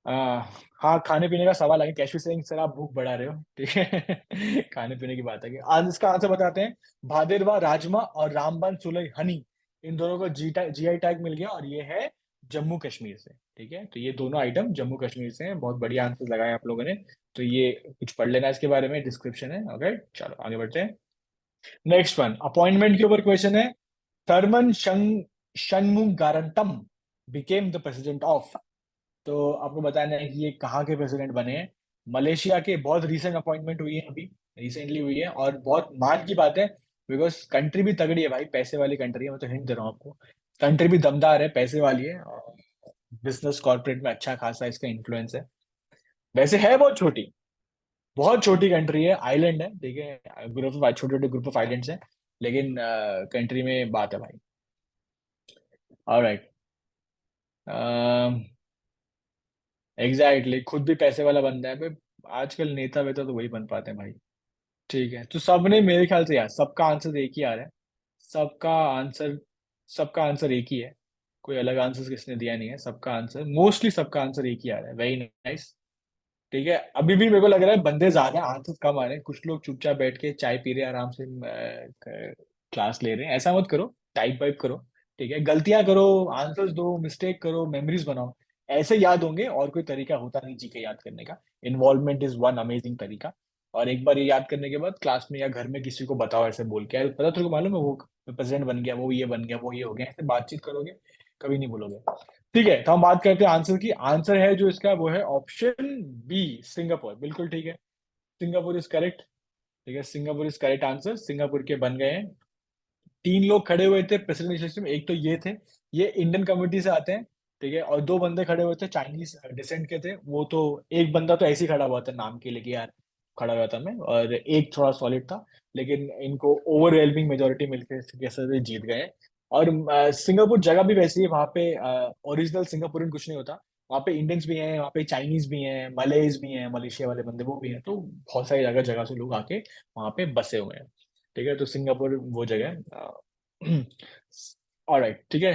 आ, हाँ, खाने पीने का सवाल आगे, कैशवी सिंह सर आप भूख बढ़ा रहे हो, ठीक है। खाने पीने की बात है, आज इसका आंसर बताते हैं। भादेरवा राजमा और रामबन सुलई हनी, इन दोनों को जीआई टैग मिल गया, और ये है जम्मू कश्मीर से, ठीक है। तो ये दोनों आइटम जम्मू कश्मीर से हैं। बहुत बढ़िया आंसर लगाए आप लोगों ने। तो ये कुछ पढ़ लेना इसके बारे में, डिस्क्रिप्शन है। ओके, चलो आगे बढ़ते हैं। नेक्स्ट वन अपॉइंटमेंट के ऊपर क्वेश्चन है। Tharman Shanmugaratnam became the president of. तो आपको बताना है कि ये कहाँ के प्रेसिडेंट बने हैं। मलेशिया के, बहुत रीसेंट अपॉइंटमेंट हुई है, अभी रिसेंटली हुई है, और बहुत मान की बात है। बिकॉज कंट्री भी तगड़ी है भाई, पैसे वाली कंट्री है, मैं तो हिंट दे रहा हूँ आपको। कंट्री भी दमदार है, पैसे वाली है, और बिजनेस कॉर्पोरेट में अच्छा खासा इसका इन्फ्लुएंस है। वैसे है बहुत छोटी कंट्री है, आइलैंड है, ठीक है। ग्रुप ऑफ छोटे छोटे ग्रुप ऑफ आइलैंड्स हैं, लेकिन कंट्री में बात है भाई। ऑलराइट। एग्जैक्टली, खुद भी पैसे वाला बंदा है भाई। आजकल नेता वेता तो वही बन पाते हैं भाई। ठीक है, तो सबने मेरे ख्याल से, यार सबका आंसर एक ही आ रहा है। सबका आंसर सबका आंसर एक ही है। कोई अलग आंसर किसने दिया नहीं है, सबका आंसर, मोस्टली सबका आंसर एक ही आ रहा है। Very nice. ठीक है, अभी भी मेरे को लग रहा है बंदे ज्यादा हैं, आंसर कम आ रहे हैं। कुछ लोग चुपचाप बैठ के चाय पी रहे हैं, आराम से क्लास ले रहे हैं। ऐसा मत करो, टाइप वाइप करो। ठीक है, गलतियां करो, आंसर्स दो, मिस्टेक करो, मेमोरीज बनाओ। ऐसे याद होंगे, और कोई तरीका होता नहीं जी के याद करने का। इन्वॉल्वमेंट इज वन अमेजिंग तरीका। और एक बार ये याद करने के बाद क्लास में या घर में किसी को बताओ, ऐसे बोल के, यार पता तेरे को मालूम है वो प्रेसिडेंट बन गया, वो ये बन गया, वो ये हो गया, ऐसे बातचीत करोगे, कभी नहीं भूलोगे। ठीक है, तो हम बात करते हैं आंसर की। आंसर है जो इसका, वो है ऑप्शन बी, सिंगापुर। बिल्कुल ठीक है, सिंगापुर इज करेक्ट। ठीक है, Singapore is correct answer. Singapore के बन गए हैं। तीन लोग खड़े हुए थे प्रेसिडेंशियल लिस्ट में, एक तो ये थे, ये इंडियन कम्युनिटी से आते हैं। ठीक है, और दो बंदे खड़े हुए थे चाइनीज डिसेंट के थे, वो तो एक बंदा तो ऐसे ही खड़ा हुआ था नाम के लिए कि यार खड़ा हुआ था मैं, और एक थोड़ा सॉलिड था। लेकिन इनको ओवरवेलमिंग मेजोरिटी मिलकर कैसे से जीत गए। और सिंगापुर जगह भी वैसी है, वहाँ पे ओरिजिनल सिंगापुरियन कुछ नहीं होता। वहाँ पे इंडियंस भी हैं, वहाँ पे चाइनीज भी हैं, मलेज भी हैं, मलेशिया वाले बंदे वो भी हैं। तो बहुत सारी जगह जगह से लोग आके वहाँ पे बसे हुए हैं। ठीक है, तो सिंगापुर वो जगह है। ऑलराइट, ठीक है।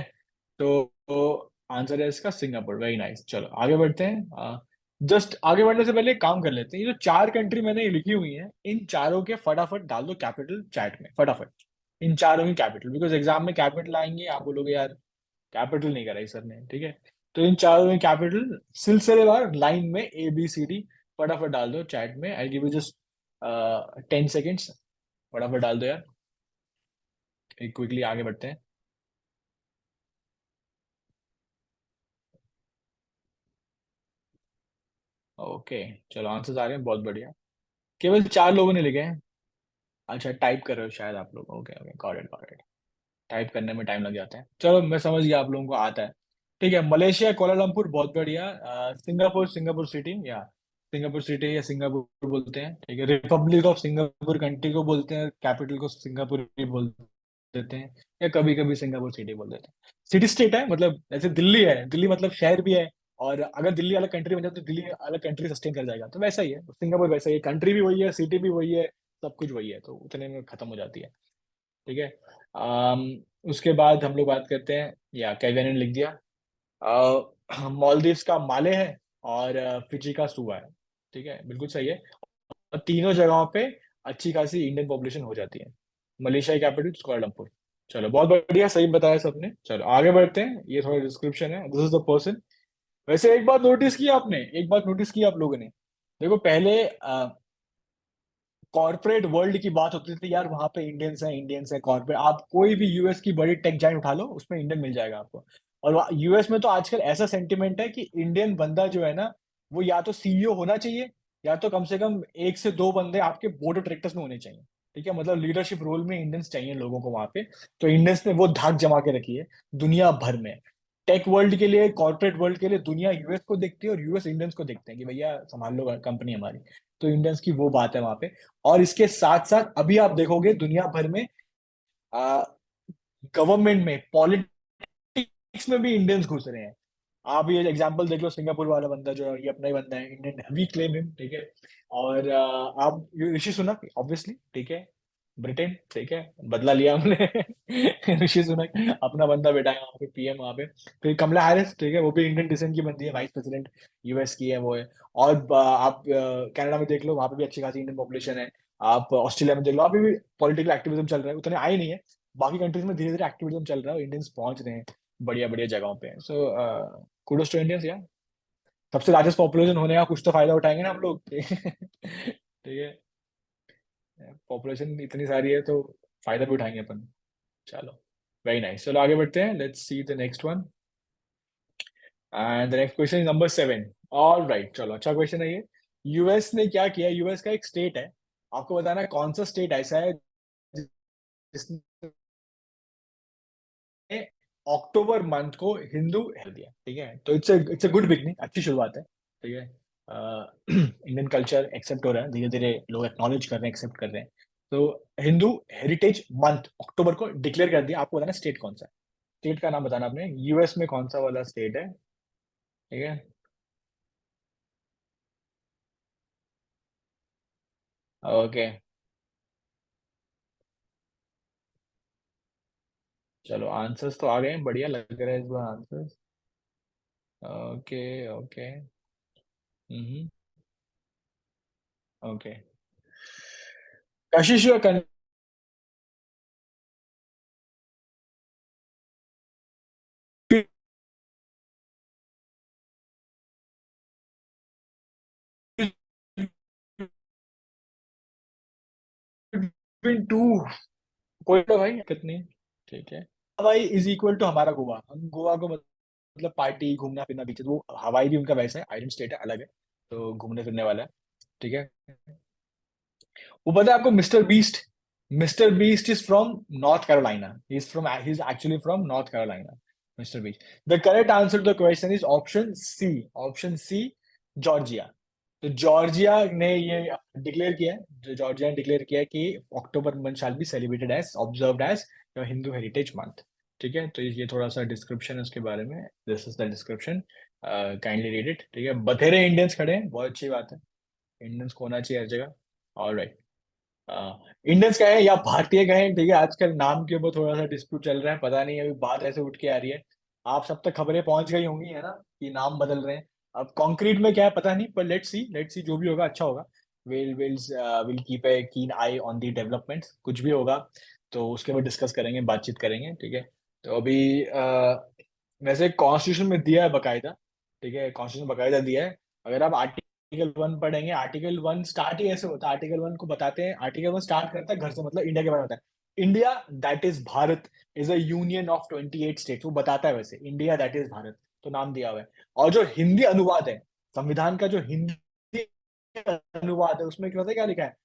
तो आंसर है इसका सिंगापुर। वेरी नाइस, चलो आगे बढ़ते हैं। जस्ट आगे बढ़ने से पहले एक काम कर लेते हैं। ये जो चार कंट्री मैंने लिखी हुई हैं, इन चारों के फटाफट डाल दो कैपिटल चैट में, फटाफट। इन चारों की कैपिटल, बिकॉज एग्जाम में कैपिटल आएंगे, आप बोलोगे यार कैपिटल नहीं कराई सर ने, ठीक है। तो इन चारों में कैपिटल सिलसिलेवार लाइन में ABCD फटाफट डाल दो चैट में। I give you just 10 seconds, फटाफट डाल दो यार। क्विकली आगे बढ़ते हैं। ओके, चलो आंसर्स आ गए, बहुत बढ़िया। केवल चार लोगों ने लिखे हैं। अच्छा, टाइप कर रहे हो शायद आप लोग। Okay okay, got it got it. Type करने में टाइम लग जाता है, चलो मैं समझ गया आप लोगों को आता है। ठीक है, मलेशिया कोलालमपुर, बहुत बढ़िया। सिंगापुर, सिंगापुर सिटी, या सिंगापुर सिटी या सिंगापुर बोलते हैं। ठीक है, रिपब्लिक ऑफ सिंगापुर कंट्री को बोलते हैं, कैपिटल को सिंगापुर ही बोल देते हैं, या कभी कभी सिंगापुर सिटी बोल देते हैं। सिटी स्टेट है, मतलब जैसे दिल्ली है, दिल्ली मतलब शहर भी है। और अगर दिल्ली अलग कंट्री बन जाए तो दिल्ली अलग कंट्री सस्टेन कर जाएगा, तो वैसा ही है सिंगापुर, वैसा ही है, कंट्री भी वही है, सिटी भी वही है, सब कुछ वही है, तो उतने में खत्म हो जाती है। ठीक है। अम, उसके बाद हम लोग बात करते हैं, या कैवियन ने लिख दिया। मालदीव्स का माले है, और फिजी का सुआ है। ठीक है, बिल्कुल सही है। और तीनों जगहों पे अच्छी खासी इंडियन पॉपुलेशन हो जाती है। Malaysia capital Kuala Lumpur. चलो बहुत बढ़िया, सही बताया सबने। चलो आगे बढ़ते हैं, ये थोड़ा डिस्क्रिप्शन है, दिस इज द पर्सन। वैसे एक बात नोटिस की आपने, एक बात नोटिस की आप लोगों ने, देखो पहले कॉर्पोरेट वर्ल्ड की बात होती थी यार, वहां पे इंडियंस हैं, इंडियंस हैं कॉर्पोरेट, आप कोई भी यूएस की बड़ी टेक जाइंट उठा लो, उसमें इंडियन मिल जाएगा आपको। और यूएस में तो आजकल ऐसा सेंटिमेंट है कि इंडियन बंदा जो है ना, वो या तो सीईओ होना चाहिए, या तो कम से कम एक से दो बंदे आपके बोर्ड ऑफ डायरेक्टर्स में होने चाहिए। ठीक है, मतलब लीडरशिप रोल में इंडियंस चाहिए लोगों को वहां पे। तो इंडियंस ने वो धाक जमा के रखी है दुनिया भर में। टेक वर्ल्ड के लिए, कॉर्पोरेट वर्ल्ड के लिए दुनिया यूएस को देखती है, और यूएस इंडियंस को देखते हैं कि भैया संभाल लो कंपनी हमारी। तो इंडियंस की वो बात है वहां पे। और इसके साथ साथ अभी आप देखोगे दुनिया भर में गवर्नमेंट में, पॉलिटिक्स में भी इंडियंस घुस रहे हैं। आप ये एग्जांपल देख लो, सिंगापुर वाला बंदा जो है, ये अपना ही बंदा है, इंडियन, वी क्लेम हिम, ठीक है। और आप ऋषि सुनक ऑब्वियसली, ठीक है। ब्रिटेन, ठीक है, बदला लिया हमने। ऋषि सुनक अपना बंदा बैठा है वहाँ पे, पीएम वहाँ पे। फिर कमला हैरिस, ठीक है, वो भी इंडियन डिसेंट की बनती है, वाइस प्रेसिडेंट यूएस की है वो है। और आप कनाडा में देख लो, वहाँ पे भी अच्छी खासी इंडियन पॉपुलेशन है। आप ऑस्ट्रेलिया में देख लो, वहाँ पे भी पॉलिटिकल एक्टिविज्म चल रहा है, उतने आए नहीं है। बाकी कंट्रीज में धीरे धीरे एक्टिविज्म चल रहा है, इंडियंस पहुंच रहे हैं बढ़िया बढ़िया जगहों पे। सो कुडोस टू इंडियंस यार। सबसे लार्जेस्ट पॉपुलेशन होने का कुछ तो फायदा उठाएंगे ना हम लोग। ठीक है, पॉपुलेशन इतनी सारी है तो फायदा भी उठाएंगे अपन। चलो, वेरी नाइस, चलो आगे बढ़ते हैं, let's see the next one. And the next question is number 7। All right, चलो अच्छा क्वेश्चन है ये। यूएस ने क्या किया, यूएस का एक स्टेट है, आपको बताना है कौन सा स्टेट ऐसा है जिसने अक्टूबर मंथ को हिंदू कर दिया। ठीक है, तो इट्स अ गुड बिगनिंग, अच्छी शुरुआत है। ठीक है, इंडियन कल्चर एक्सेप्ट हो रहा है धीरे धीरे, लोग एक्नॉलेज कर रहे हैं, एक्सेप्ट कर रहे हैं। तो हिंदू हेरिटेज मंथ अक्टूबर को डिक्लेयर कर दिया। आपको बताना स्टेट कौन सा है, स्टेट का नाम बताना आपने, यूएस में कौन सा वाला स्टेट है। ठीक है, ओके, चलो आंसर्स तो आ गए हैं, बढ़िया लग रहा है इस बार answers. Okay, okay, hmm, okay. Kashish to, कोई तो भाई कितनी, ठीक है, हवाई इज इक्वल टू हमारा गोवा, हम गोवा को मतलब पार्टी घूमना फिरना बीच, वो हवाई भी उनका वैसा है, आइलैंड स्टेट है, अलग है, तो घूमने फिरने वाला है। ठीक है, वो पता है आपको, mister beast is from North Carolina, he is actually from North Carolina, mister beast. The correct answer to the question is option C, option C, Georgia. तो जॉर्जिया ने ये डिक्लेयर किया है, जो जॉर्जिया ने डिक्लेयर किया है कि October month shall be celebrated as, observed as Hindu heritage month. ठीक है, तो ये थोड़ा सा डिस्क्रिप्शन है उसके बारे में, this is the description, kindly read it. ठीक है, बथेरे इंडियंस खड़े हैं, बहुत अच्छी बात है, इंडियंस को होना चाहिए हर जगह। ऑलराइट, इंडियंस का है या भारतीय का है, ठीक है, आजकल नाम के ऊपर थोड़ा सा डिस्प्यूट चल रहा है, पता नहीं अभी बात ऐसे उठ के आ रही है। आप सब तक खबरें पहुंच गई होंगी है ना, कि नाम बदल रहे हैं। अब कॉन्क्रीट में क्या है पता नहीं, पर लेट्स सी, जो भी होगा अच्छा होगा। विल विल कीप ए कीन आई ऑन दी डेवलपमेंट्स, कुछ भी होगा तो उसके ऊपर डिस्कस करेंगे, बातचीत करेंगे। ठीक है, तो अभी वैसे कॉन्स्टिट्यूशन में दिया है बकायदा, ठीक है, कॉन्स्टिट्यूशन बकायदा दिया है। अगर आप आर्टिकल 1 पढ़ेंगे, आर्टिकल 1 स्टार्ट ही ऐसे होता है, आर्टिकल 1 को बताते हैं, आर्टिकल 1 स्टार्ट करता है घर से, मतलब इंडिया के बारे में होता है, India that is Bharat is a union of 28 states, वो बताता है वैसे, इंडिया दैट इज भारत, तो नाम दिया हुआ है। और जो हिंदी अनुवाद है, संविधान का जो हिंदी अनुवाद है, उसमें क्या होता है, क्या लिखा है,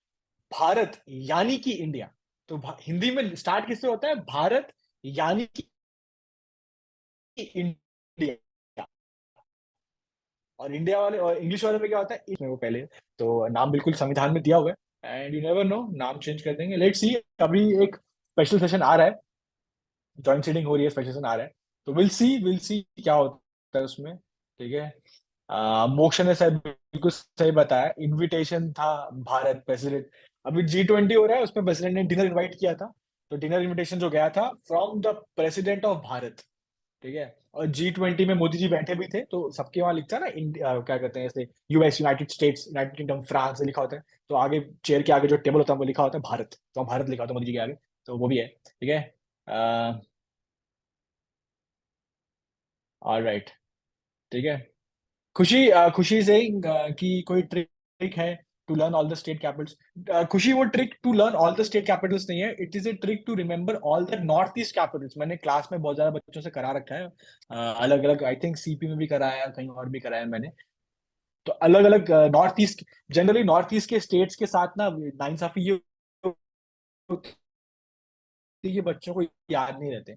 भारत यानी कि इंडिया। तो हिंदी में स्टार्ट किससे होता है, भारत यानी कि इंडिया। और इंडिया वाले और इंग्लिश वाले में क्या होता है, इसमें वो पहले, तो नाम बिल्कुल संविधान में दिया हुआ है, एंड यू नेवर नो, नाम चेंज कर देंगे, लेट्स सी। अभी एक स्पेशल सेशन आ रहा है, जॉइंट सीटिंग हो रही है, स्पेशल सेशन आ रहा है, तो विल सी क्या होता है उसमें। ठीक है, मोक्ष ने शायद बिल्कुल सही बताया, इनविटेशन था भारत प्रेसिडेंट, अभी G20 हो रहा है, उसमें प्रेसिडेंट ने डिनर इनवाइट किया था, तो डिनर इनविटेशन जो गया था from the president of Bharat. ठीक है, और G20 में मोदी जी बैठे भी थे, तो सबके वहां लिखता है ना, इंडिया क्या कहते हैं ऐसे, US, United states, United kingdom, France लिखा होता है, तो आगे चेयर के आगे जो टेबल होता है वो लिखा होता है भारत, तो भारत लिखा होता है मोदी जी के आगे, तो वो भी है। ठीक है, ऑल राइट, ठीक है, खुशी से कि कोई ट्रिक है to learn all the state capitals, Khushi, वो trick to learn all the state capitals नहीं है, it is a trick to remember all the north east capitals. मैंने क्लास में बहुत ज्यादा बच्चों से करा रखा है, अलग अलग, आई थिंक सीपी में भी कराया, कहीं और भी कराया मैंने, तो अलग अलग north east, generally north east के स्टेट्स के साथ ना नाइंसाफी ये होती है कि बच्चों को याद नहीं रहते,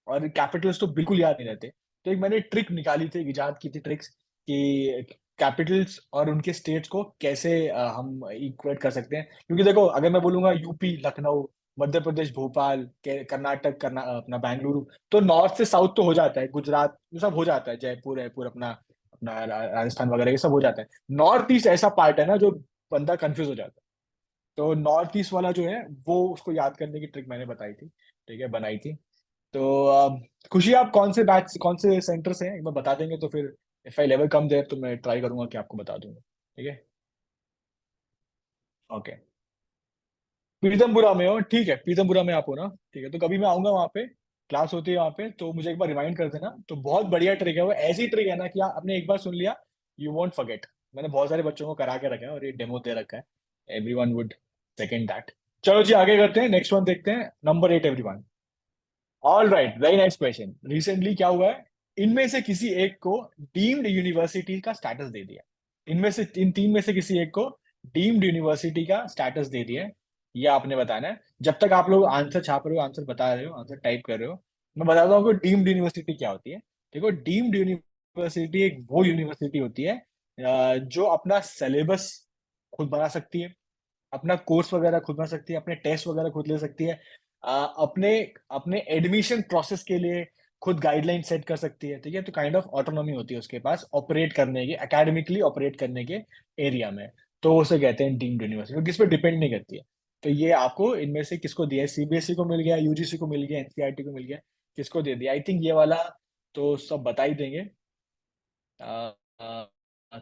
और कैपिटल्स तो बिल्कुल याद नहीं रहते। तो एक मैंने ट्रिक निकाली थी, इजाद की थी ट्रिक्स, कि कैपिटल्स और उनके स्टेट्स को कैसे हम इक्वेट कर सकते हैं, क्योंकि देखो अगर मैं बोलूंगा यूपी लखनऊ, मध्य प्रदेश भोपाल, कर्नाटक अपना बेंगलुरु, तो नॉर्थ से साउथ तो हो जाता है, गुजरात ये सब हो जाता है, जयपुर है पूरा अपना, राजस्थान वगैरह ये सब हो जाता है। नॉर्थ ईस्ट ऐसा पार्ट है ना जो बंदा कंफ्यूज हो जाता है, तो नॉर्थ ईस्ट वाला जो है वो उसको याद करने की ट्रिक मैंने बताई थी, ठीक है, बनाई थी। तो खुशी, आप कौन से बैच, कौन से सेंटर से हैं एक बार बता देंगे तो फिर if I level come there तो मैं ट्राई करूंगा कि आपको बता दूंगा, ठीक है। ओके, पीतमपुरा में हो, ठीक है, पीतमपुरा में आप हो ना, ठीक है, तो कभी मैं आऊंगा वहाँ पे, क्लास होती है वहाँ पे, तो मुझे एक बार रिमाइंड कर देना। तो बहुत बढ़िया ट्रिक है वो, ऐसी ट्रिक है ना कि आपने एक बार सुन लिया, यू वॉन्ट फॉरगेट। मैंने बहुत सारे बच्चों को करा के रखा है और ये डेमो दे रखा है, every one would second that. चलो जी, आगे करते हैं, नेक्स्ट वन देखते हैं, number 8 everyone. All right, very nice question. Recently क्या हुआ है, इनमें से किसी एक को डीम्ड यूनिवर्सिटी का स्टेटस दे दिया। इनमें से, इन तीन में से किसी एक को डीम्ड यूनिवर्सिटी का स्टेटस दे दिया है। ये आपने बताना है। जब तक आप लोग आंसर छाप रहे हो, आंसर बता रहे हो, आंसर टाइप कर रहे हो, मैं बताता हूँ आपको डीम्ड यूनिवर्सिटी क्या होती है। देखो, डीम्ड यूनिवर्सिटी एक वो यूनिवर्सिटी होती है जो अपना सिलेबस खुद बना सकती है, अपना कोर्स वगैरह खुद बना सकती है, अपने टेस्ट वगैरह खुद ले सकती है, अपने अपने एडमिशन प्रोसेस के लिए खुद गाइडलाइन सेट कर सकती है, ठीक है। तो काइंड ऑफ ऑटोनॉमी होती है उसके पास ऑपरेट करने की, एकेडमिकली ऑपरेट करने के एरिया में। तो उसे कहते हैं डीम्ड यूनिवर्सिटी, किस पे डिपेंड नहीं करती है। तो ये आपको इनमें से किसको दिया है, सीबीएसई को मिल गया, यूजीसी को मिल गया, एनसीईआरटी को मिल गया, किसको दे दिया, आई थिंक ये वाला तो सब बता ही देंगे। आ, आ,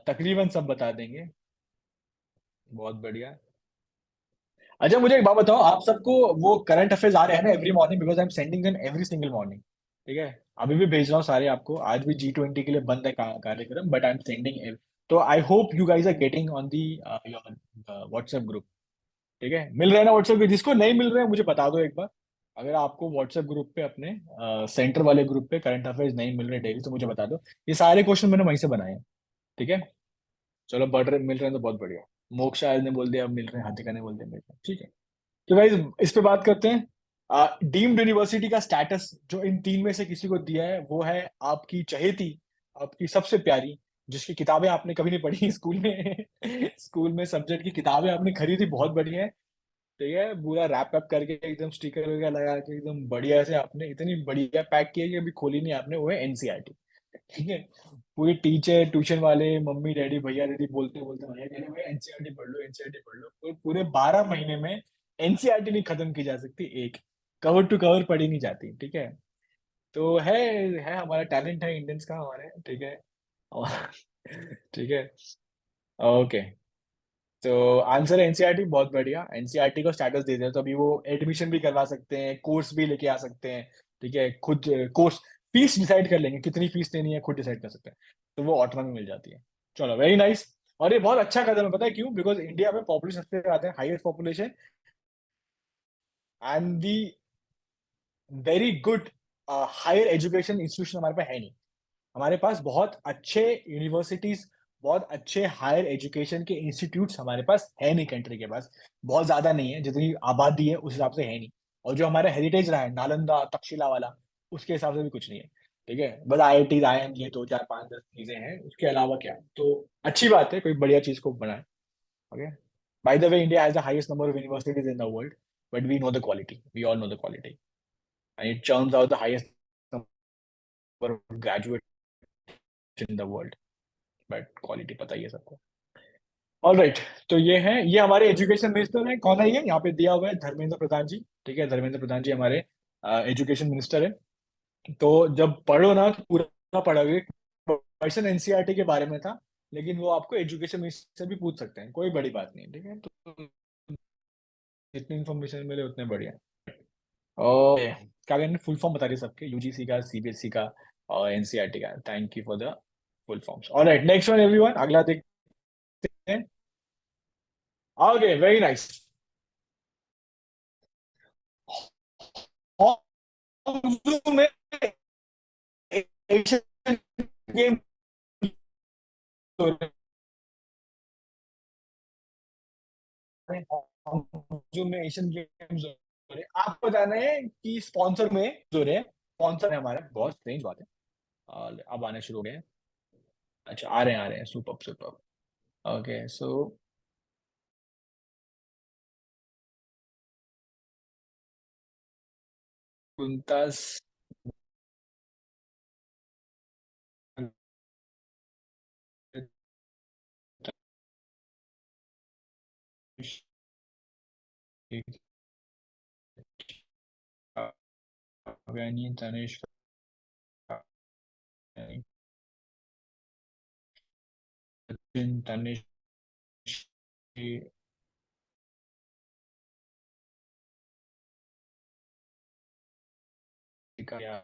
तकरीबन सब बता देंगे। बहुत बढ़िया। अच्छा, मुझे एक बात बताओ, आप सबको वो करंट अफेयर्स आ रहे हैं ना every morning, because I am sending them every single morning, ठीक है। अभी भी भेज रहा हूँ सारे आपको, आज भी G20 के लिए बंद है कार्यक्रम, बट आई एम सेंडिंग। तो I hope you guys are getting on the your WhatsApp group, ठीक है। मिल रहे हैं ना व्हाट्सएप पे? जिसको नहीं मिल रहे हैं मुझे बता दो एक बार। अगर आपको व्हाट्सएप ग्रुप पे, अपने सेंटर वाले ग्रुप पे करंट अफेयर्स नहीं मिल रहे डेली, तो मुझे बता दो। ये सारे क्वेश्चन मैंने वहीं से बनाए हैं, ठीक है। चलो, बढ़ रहे, मिल रहे हैं तो बहुत बढ़िया। मोक्ष आयल ने बोल दिया अब मिल रहे हैं, हाथिका ने बोल दिया मिल रहे हैं, ठीक है। तो गाइज, इस पे बात करते हैं। डीम्ड यूनिवर्सिटी का स्टेटस जो इन तीन में से किसी को दिया है वो है आपकी चहेती, आपकी सबसे प्यारी, जिसकी किताबें आपने कभी नहीं पढ़ी स्कूल में स्कूल में सब्जेक्ट की किताबें आपने खरीदी, बहुत बढ़िया है, ठीक है, पूरा रैप अप करके एकदम स्टिकर वगैरह लगा के एकदम बढ़िया से आपने इतनी बढ़िया पैक किया कि अभी खोली नहीं आपने, वो है एनसीईआरटी, ठीक है। पूरे टीचर, ट्यूशन वाले, मम्मी डैडी, भैया दीदी बोलते बोलते भैया कह रहे भाई एनसीईआरटी पढ़ लो, एनसीईआरटी पढ़ लो। पूरे 12 महीने में एनसीईआरटी नहीं खत्म की जा सकती, एक कवर टू कवर पढ़ी नहीं जाती, ठीक है। तो है हमारा टैलेंट है इंडियंस का हमारे, ठीक है। और ठीक है, ओके। तो आंसर है एनसीईआरटी, बहुत बढ़िया। एनसीईआरटी को स्टेटस दे दिया तो अभी वो एडमिशन भी करवा सकते हैं, कोर्स भी लेके आ सकते हैं, ठीक है, खुद कोर्स फीस डिसाइड कर लेंगे, कितनी फीस देनी है खुद डिसाइड कर सकते हैं। तो वो ऑटोनॉमी मिल जाती है। चलो, वेरी नाइस। और ये बहुत अच्छा कदम है, पता है क्यों? बिकॉज इंडिया में पॉपुलेशन सबसे ज्यादा है, highest population, and the very good higher education institution हमारे पास है नहीं। हमारे पास बहुत अच्छे यूनिवर्सिटीज, बहुत अच्छे हायर एजुकेशन के इंस्टीट्यूट्स हमारे पास है नहीं, कंट्री के पास बहुत ज्यादा नहीं है, जितनी आबादी है उस हिसाब से है नहीं। और जो हमारा हेरिटेज रहा है, नालंदा तक्षशिला वाला, उसके हिसाब से भी कुछ नहीं है, ठीक है। बस IIT IIM ये दो चार पांच दस चीजें हैं, उसके अलावा क्या है? तो अच्छी बात है, कोई बढ़िया चीज को बनाए, okay. By the way, India has the highest number of universities in the world, but we know the quality, we all know the quality, and it churns out the highest number of graduates in the world, but quality पता ही है सबको। All right, तो ये है, ये हमारे education minister है। कौन है ये? यहाँ पे दिया हुआ है धर्मेंद्र प्रधान जी, ठीक है। धर्मेंद्र प्रधान जी हमारे एजुकेशन मिनिस्टर है। तो जब पढ़ो ना तो पूरा पढ़ोगे। क्वेश्चन एनसीईआरटी के बारे में था, लेकिन वो आपको एजुकेशन मिनिस्टर से भी पूछ सकते हैं, कोई बड़ी बात नहीं, ठीक है। तो जितनी इन्फॉर्मेशन मिले उतने बढ़िया। और क्या कहते हैं, फुल फॉर्म बता रही सबके, यूजीसी का, सीबीएसई का और एनसीईआरटी का। Thank you for the full forms. All right, next one everyone, अगला देखते हैं। Okay, very nice. हांगजू में एशियन गेम हो रहे हैं, हांगजू में एशियन गेम्स हो रहे हैं। आपको बताना है कि स्पॉन्सर में जो रहे, स्पॉन्सर है हमारा, बहुत स्ट्रेंज बात है। और अब आने शुरू हो गए हैं। अच्छा, आ रहे हैं, सुपर सुपर। ओके, सो कुंतास काव्यानी, तनिष्क, तनिष्क, या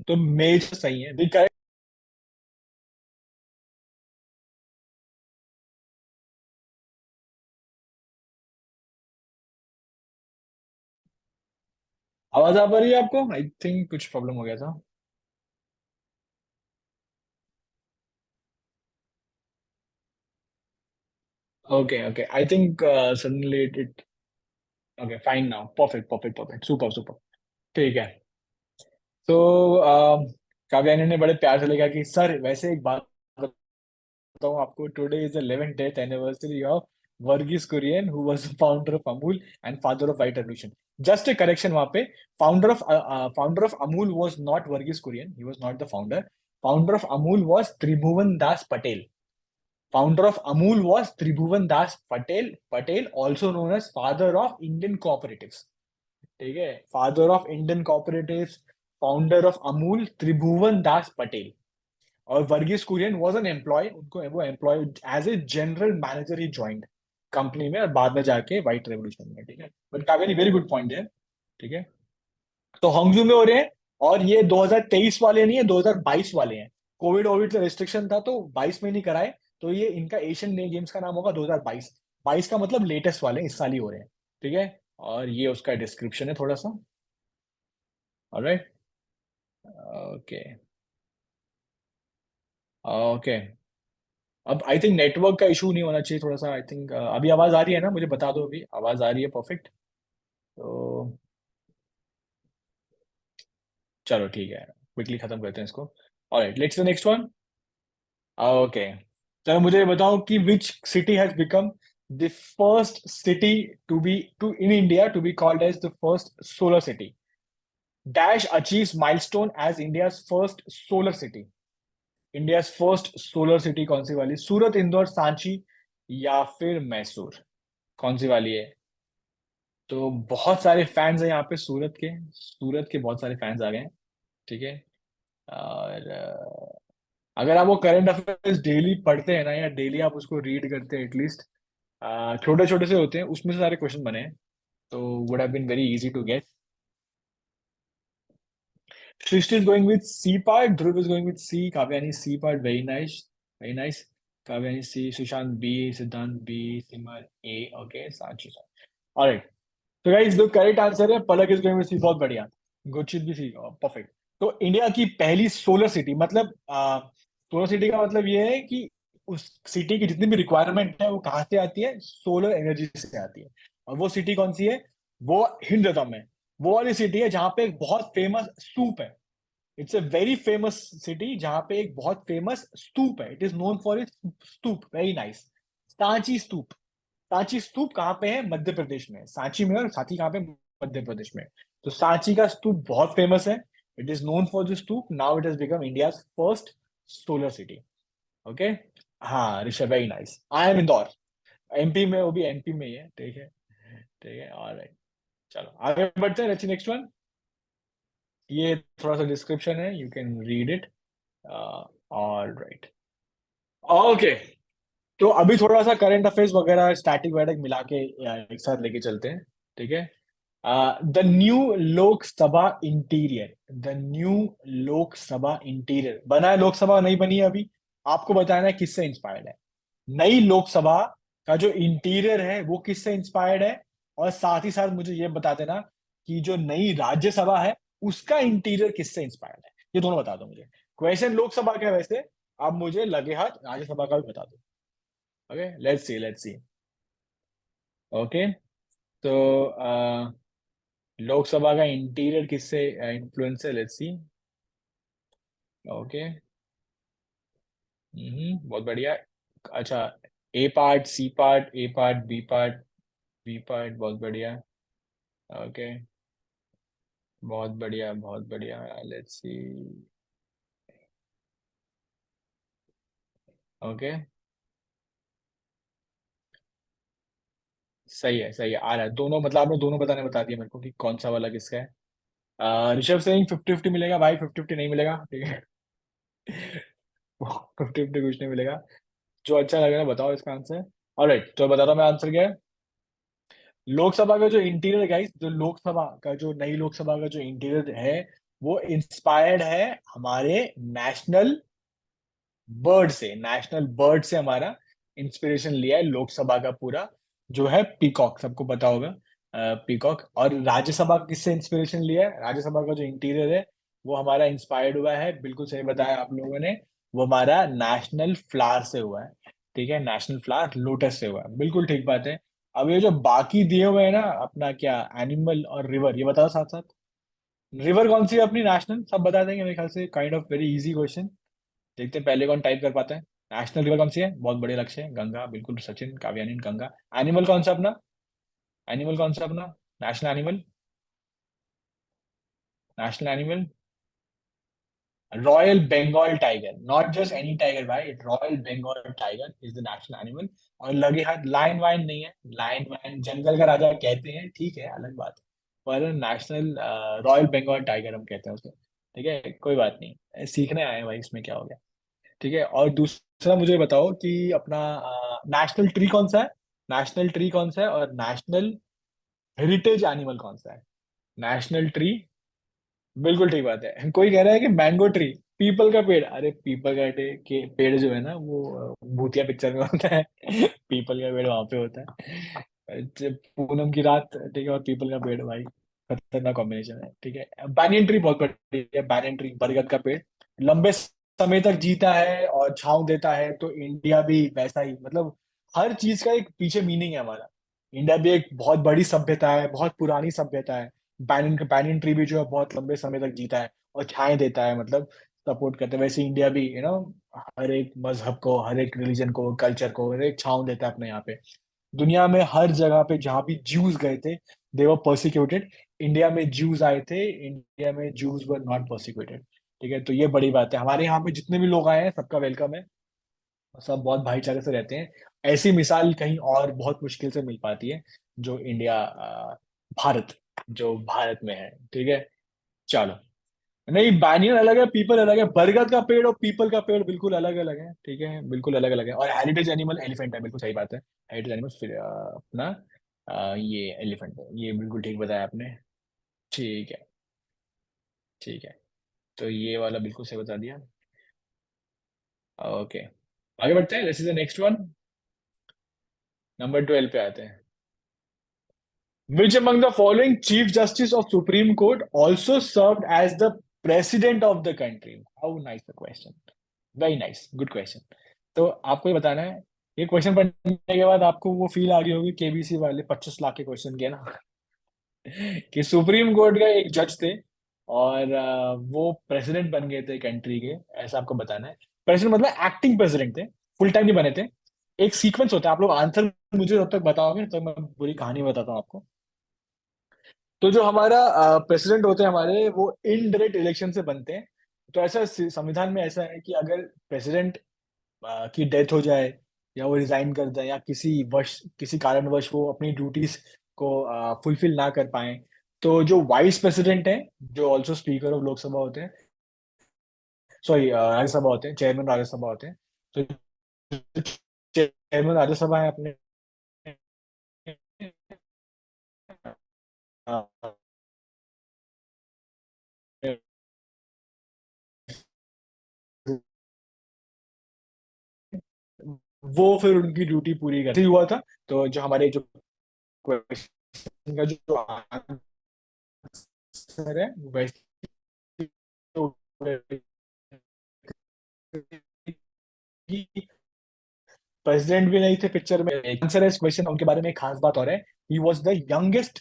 तो मेज सही है भी करेक्ट। आवाज आ पा रही है आपको? आई थिंक कुछ प्रॉब्लम हो गया था। Okay okay, I think suddenly it okay fine now, perfect perfect perfect, super super. ठीक है। तो काव्यानी ने बड़े प्यार से लिखा कि सर वैसे एक बात बताऊं आपको, today is 11th death anniversary of Verghese Kurien who was founder of Amul and father of white revolution. Just a correction वहां पे, founder of Amul was not Verghese Kurien, he was not the founder. Founder of Amul was Tribhuvan Das Patel. Founder of Amul was Tribhuvan Das Patel, Patel also known as father of Indian cooperatives. ठीक है, father of Indian cooperatives, founder of Amul त्रिभुवन दास पटेल। और Verghese Kurien was an employ, उनको वो employ as a general manager he joined company में, और बाद में जाके व्हाइट रेवोल्यूशन में। ठीक है, but Kaveri very good point है। ठीक है, तो हॉन्गजू में हो रहे हैं, और ये 2023 वाले नहीं है, 2022 वाले हैं। कोविड ओविड से रिस्ट्रिक्शन था तो 22 में नहीं कराए, तो ये इनका एशियन गेम्स का नाम होगा 2022। 22 का मतलब लेटेस्ट वाले इस साल ही हो रहे हैं। ठीक है, और ये उसका डिस्क्रिप्शन है थोड़ा सा। Alright, okay okay. अब आई थिंक नेटवर्क का इशू नहीं होना चाहिए थोड़ा सा, आई थिंक अभी आवाज आ रही है ना? मुझे बता दो, अभी आवाज आ रही है? परफेक्ट। तो चलो ठीक है, क्विकली खत्म करते हैं इसको। Alright, let's the next one. Okay, चलो मुझे ये बताओ कि which city has become the first city to be to in India to be called as the first solar city. Dash achieves milestone as India's first solar city. India's first solar city कौन सी वाली? सूरत, इंदौर, सांची या फिर मैसूर? कौन सी वाली है? तो बहुत सारे फैंस हैं यहाँ पे सूरत के, सूरत के बहुत सारे फैंस आ गए हैं। ठीक है, और अगर आप वो करंट अफेयर्स डेली पढ़ते हैं ना, या डेली आप उसको रीड करते हैं एटलीस्ट, छोटे छोटे से होते हैं, उसमें से सारे क्वेश्चन बने हैं, तो would have been very easy to get. Srishti is going with C part, Dhruv is going with C, Kavyani C part, very nice very nice. Kavyani C, Sushant B, Siddhant B, Simar A, okay, Sanchi. Alright, तो गाइस जो करेक्ट आंसर है Palak is going with C, बहुत बढ़िया। गुरशीत भी सी, perfect. तो India की पहली solar city, मतलब सोलर सिटी का मतलब ये है कि उस सिटी की जितनी भी रिक्वायरमेंट है वो कहाँ से आती है? सोलर एनर्जी से आती है। और वो सिटी कौन सी है? वो हिंदुस्तान में, वो वाली सिटी है जहाँ पे एक बहुत फेमस स्तूप है। It's a very famous city जहाँ पे एक बहुत फेमस स्तूप है, it is known for its stupa, very nice. Sanchi Stupa. Sanchi Stupa कहाँ पे है? मध्य प्रदेश में, सांची में, और साथी कहाँ पे? मध्य प्रदेश में। तो सांची का स्तूप बहुत फेमस है, it is known for the stupa, now it has become India first solar city. Okay, हाँ Rishabh, very nice. I am Indore, MP में, वो भी एमपी में ही है। ठीक है, ठीक है, ऑलराइट। चलो आगे बढ़ते हैं, लेट्स नेक्स्ट वन। ये थोड़ा सा डिस्क्रिप्शन है, you can read it. Alright, okay. तो अभी थोड़ा सा करंट अफेयर्स वगैरह स्टैटिक वैटिक मिला के एक साथ लेके चलते हैं। ठीक है, the new Lok Sabha interior, the new Lok Sabha interior बना है, लोकसभा नहीं बनी है अभी। आपको बताना है किससे इंस्पायर्ड है। नई लोकसभा का जो इंटीरियर है वो किससे इंस्पायर्ड है, और साथ ही साथ मुझे ये बता देना कि जो नई राज्यसभा है उसका इंटीरियर किससे इंस्पायर्ड है। ये दोनों बता दो मुझे। क्वेश्चन लोकसभा का है वैसे, अब मुझे लगे हाथ राज्यसभा का भी बता दो। Okay, let's see let's see. Okay, तो लोकसभा का इंटीरियर किससे इन्फ्लुएंस है, लेट्स सी। ओके, बहुत बढ़िया। अच्छा, A part, C part, A part, B part, B part, बहुत बढ़िया। ओके, बहुत बढ़िया बहुत बढ़िया, लेट्स सी। ओके, सही है, सही है, आ रहा है दोनों, मतलब आपने दोनों बताने बता दिया मेरे को कि कौन सा वाला किसका है। ऋषभ सिंह 50-50 मिलेगा भाई, 50-50 नहीं मिलेगा, ठीक है। 50-50 कुछ नहीं मिलेगा। जो अच्छा लगे ना बताओ इसका आंसर। ऑलराइट, तो बताता हूँ मैं आंसर क्या है। लोकसभा का जो इंटीरियर, गाइस, जो लोकसभा का जो नई लोकसभा का जो इंटीरियर है, वो इंस्पायर्ड है हमारे नेशनल बर्ड से हमारा इंस्पिरेशन लिया है लोकसभा का पूरा, जो है पीकॉक, सबको पता होगा। पीकॉक। और राज्यसभा किससे इंस्पिरेशन लिया है, राज्यसभा का जो इंटीरियर है वो हमारा इंस्पायर्ड हुआ है, बिल्कुल सही बताया आप लोगों ने, वो हमारा नेशनल फ्लावर से हुआ है। ठीक है, नेशनल फ्लावर लोटस से हुआ है, बिल्कुल ठीक बात है। अब ये जो बाकी दिए हुए हैं ना, अपना क्या एनिमल और रिवर, ये बताओ साथ साथ। रिवर कौन सी है अपनी नेशनल, सब बता देंगे मेरे ख्याल से, kind of very easy question. देखते हैं पहले कौन टाइप कर पाता है। नेशनल रिवर कौन सी है, बहुत बड़े लक्ष्य है, गंगा, बिल्कुल सचिन, काव्यानी गंगा। एनिमल कौन सा अपना, एनिमल कौन सा अपना, national animal, national animal royal Bengal tiger, not just any tiger भाई, royal Bengal tiger is the national animal. और लगे हाथ लाइन वाइन नहीं है, लाइन वाइन जंगल का राजा कहते हैं, ठीक है, अलग बात है। पर नेशनल रॉयल बंगाल टाइगर हम कहते हैं उसको। ठीक है, कोई बात नहीं, सीखने आए हैं भाई, इसमें क्या हो गया। ठीक है, और दूसरा मुझे बताओ कि अपना नेशनल ट्री कौन सा है, नेशनल ट्री कौन सा है, और नेशनल हेरिटेज एनिमल कौन सा है। नेशनल ट्री, बिल्कुल ठीक बात है। कोई कह रहा है कि मैंगो ट्री, पीपल का पेड़, अरे पीपल का के पेड़ जो है ना वो भूतिया पिक्चर में होता है। पीपल का पेड़ वहां पे होता है, पूनम की रात, ठीक है, और पीपल का पेड़ भाई, खतरनाक कॉम्बिनेशन है। ठीक है, बैनियन ट्री बहुत बड़ी है, बैनियन ट्री, बरगद का पेड़, लंबे समय तक जीता है और छांव देता है, तो इंडिया भी वैसा ही, मतलब हर चीज का एक पीछे मीनिंग है हमारा। इंडिया भी एक बहुत बड़ी सभ्यता है, बहुत पुरानी सभ्यता है। बैनियन ट्री भी जो है बहुत लंबे समय तक जीता है और छाए देता है, मतलब सपोर्ट करते हैं। वैसे इंडिया भी हर एक मजहब को, हर एक रिलीजन को, कल्चर को, हर एक छांव देता है अपने यहाँ पे। दुनिया में हर जगह पे जहाँ भी ज्यूज गए थे, दे वर परसिक्यूटेड। इंडिया में ज्यूज आए थे, इंडिया में ज्यूज वर नॉट परसिक्यूटेड। ठीक है, तो ये बड़ी बात है, हमारे यहाँ पे जितने भी लोग आए हैं सबका वेलकम है, सब बहुत भाईचारे से रहते हैं। ऐसी मिसाल कहीं और बहुत मुश्किल से मिल पाती है, जो इंडिया, भारत, जो भारत में है। ठीक है, चलो। नहीं, बैनियन अलग है, पीपल अलग है, बरगद का पेड़ और पीपल का पेड़ बिल्कुल अलग अलग है, ठीक है, बिल्कुल अलग अलग है। और हेरिटेज एनिमल एलिफेंट है, बिल्कुल सही बात है। हेरिटेज एनिमल फिर अपना ये एलिफेंट है, ये बिल्कुल ठीक बताया आपने। ठीक है, ठीक है, तो ये वाला बिल्कुल सही बता दिया। ओके, आगे बढ़ते हैं, this is the next one. Number 12 पे आते हैं। Which among the following Chief Justice of Supreme Court also served as the President of the country? How nice the question. Very nice. Good question. तो आपको ये बताना है, ये question पढ़ने के बाद आपको वो फील आ रही होगी केबीसी वाले 25 लाख के क्वेश्चन के ना। कि सुप्रीम कोर्ट का एक जज थे, और वो प्रेसिडेंट बन गए थे कंट्री के, ऐसा आपको बताना है। प्रेसिडेंट मतलब एक्टिंग प्रेसिडेंट थे, फुल टाइम नहीं बने थे। एक सीक्वेंस होता है, आप लोग आंसर मुझे जब तक बताओगे तो मैं पूरी कहानी बताता हूँ आपको। तो जो हमारा प्रेसिडेंट होते हैं हमारे, वो इनडायरेक्ट इलेक्शन से बनते हैं। तो ऐसा संविधान में ऐसा है कि अगर प्रेसिडेंट की डेथ हो जाए, या वो रिजाइन कर जाए, या किसी कारणवश वो अपनी ड्यूटीज को फुलफिल ना कर पाए, तो जो वाइस प्रेसिडेंट है, जो ऑल्सो स्पीकर ऑफ लोकसभा होते हैं, सॉरी राज्यसभा होते हैं, चेयरमैन राज्यसभा होते हैं। तो चेयरमैन राज्यसभा है अपने, अ, वो फिर उनकी ड्यूटी पूरी करती हुआ था। तो जो हमारे जो क्वेश्चन का जो आंसर है वो वैसे प्रेसिडेंट भी नहीं थे पिक्चर में, आंसर है इस क्वेश्चन, उनके बारे में एक खास बात और है। He was the youngest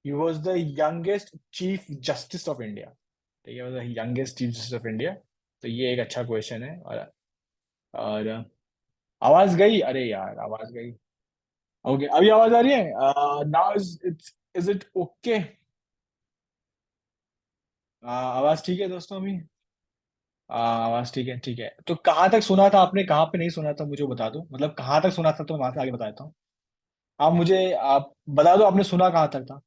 he was the youngest chief justice of India. ठीक है, the youngest chief justice of India. तो ये एक अच्छा क्वेश्चन है। और आवाज गई, अरे यार आवाज गई। ओके, अभी आवाज आ रही है, नाउ इज इट ओके? आवाज ठीक है दोस्तों अभी? आवाज ठीक है, ठीक है। तो कहाँ तक सुना था आपने, कहाँ पे नहीं सुना था मुझे बता दो, मतलब कहाँ तक सुना था तो मैं वहां से आगे बताता हूँ। आप बता दो, आपने सुना कहाँ तक था?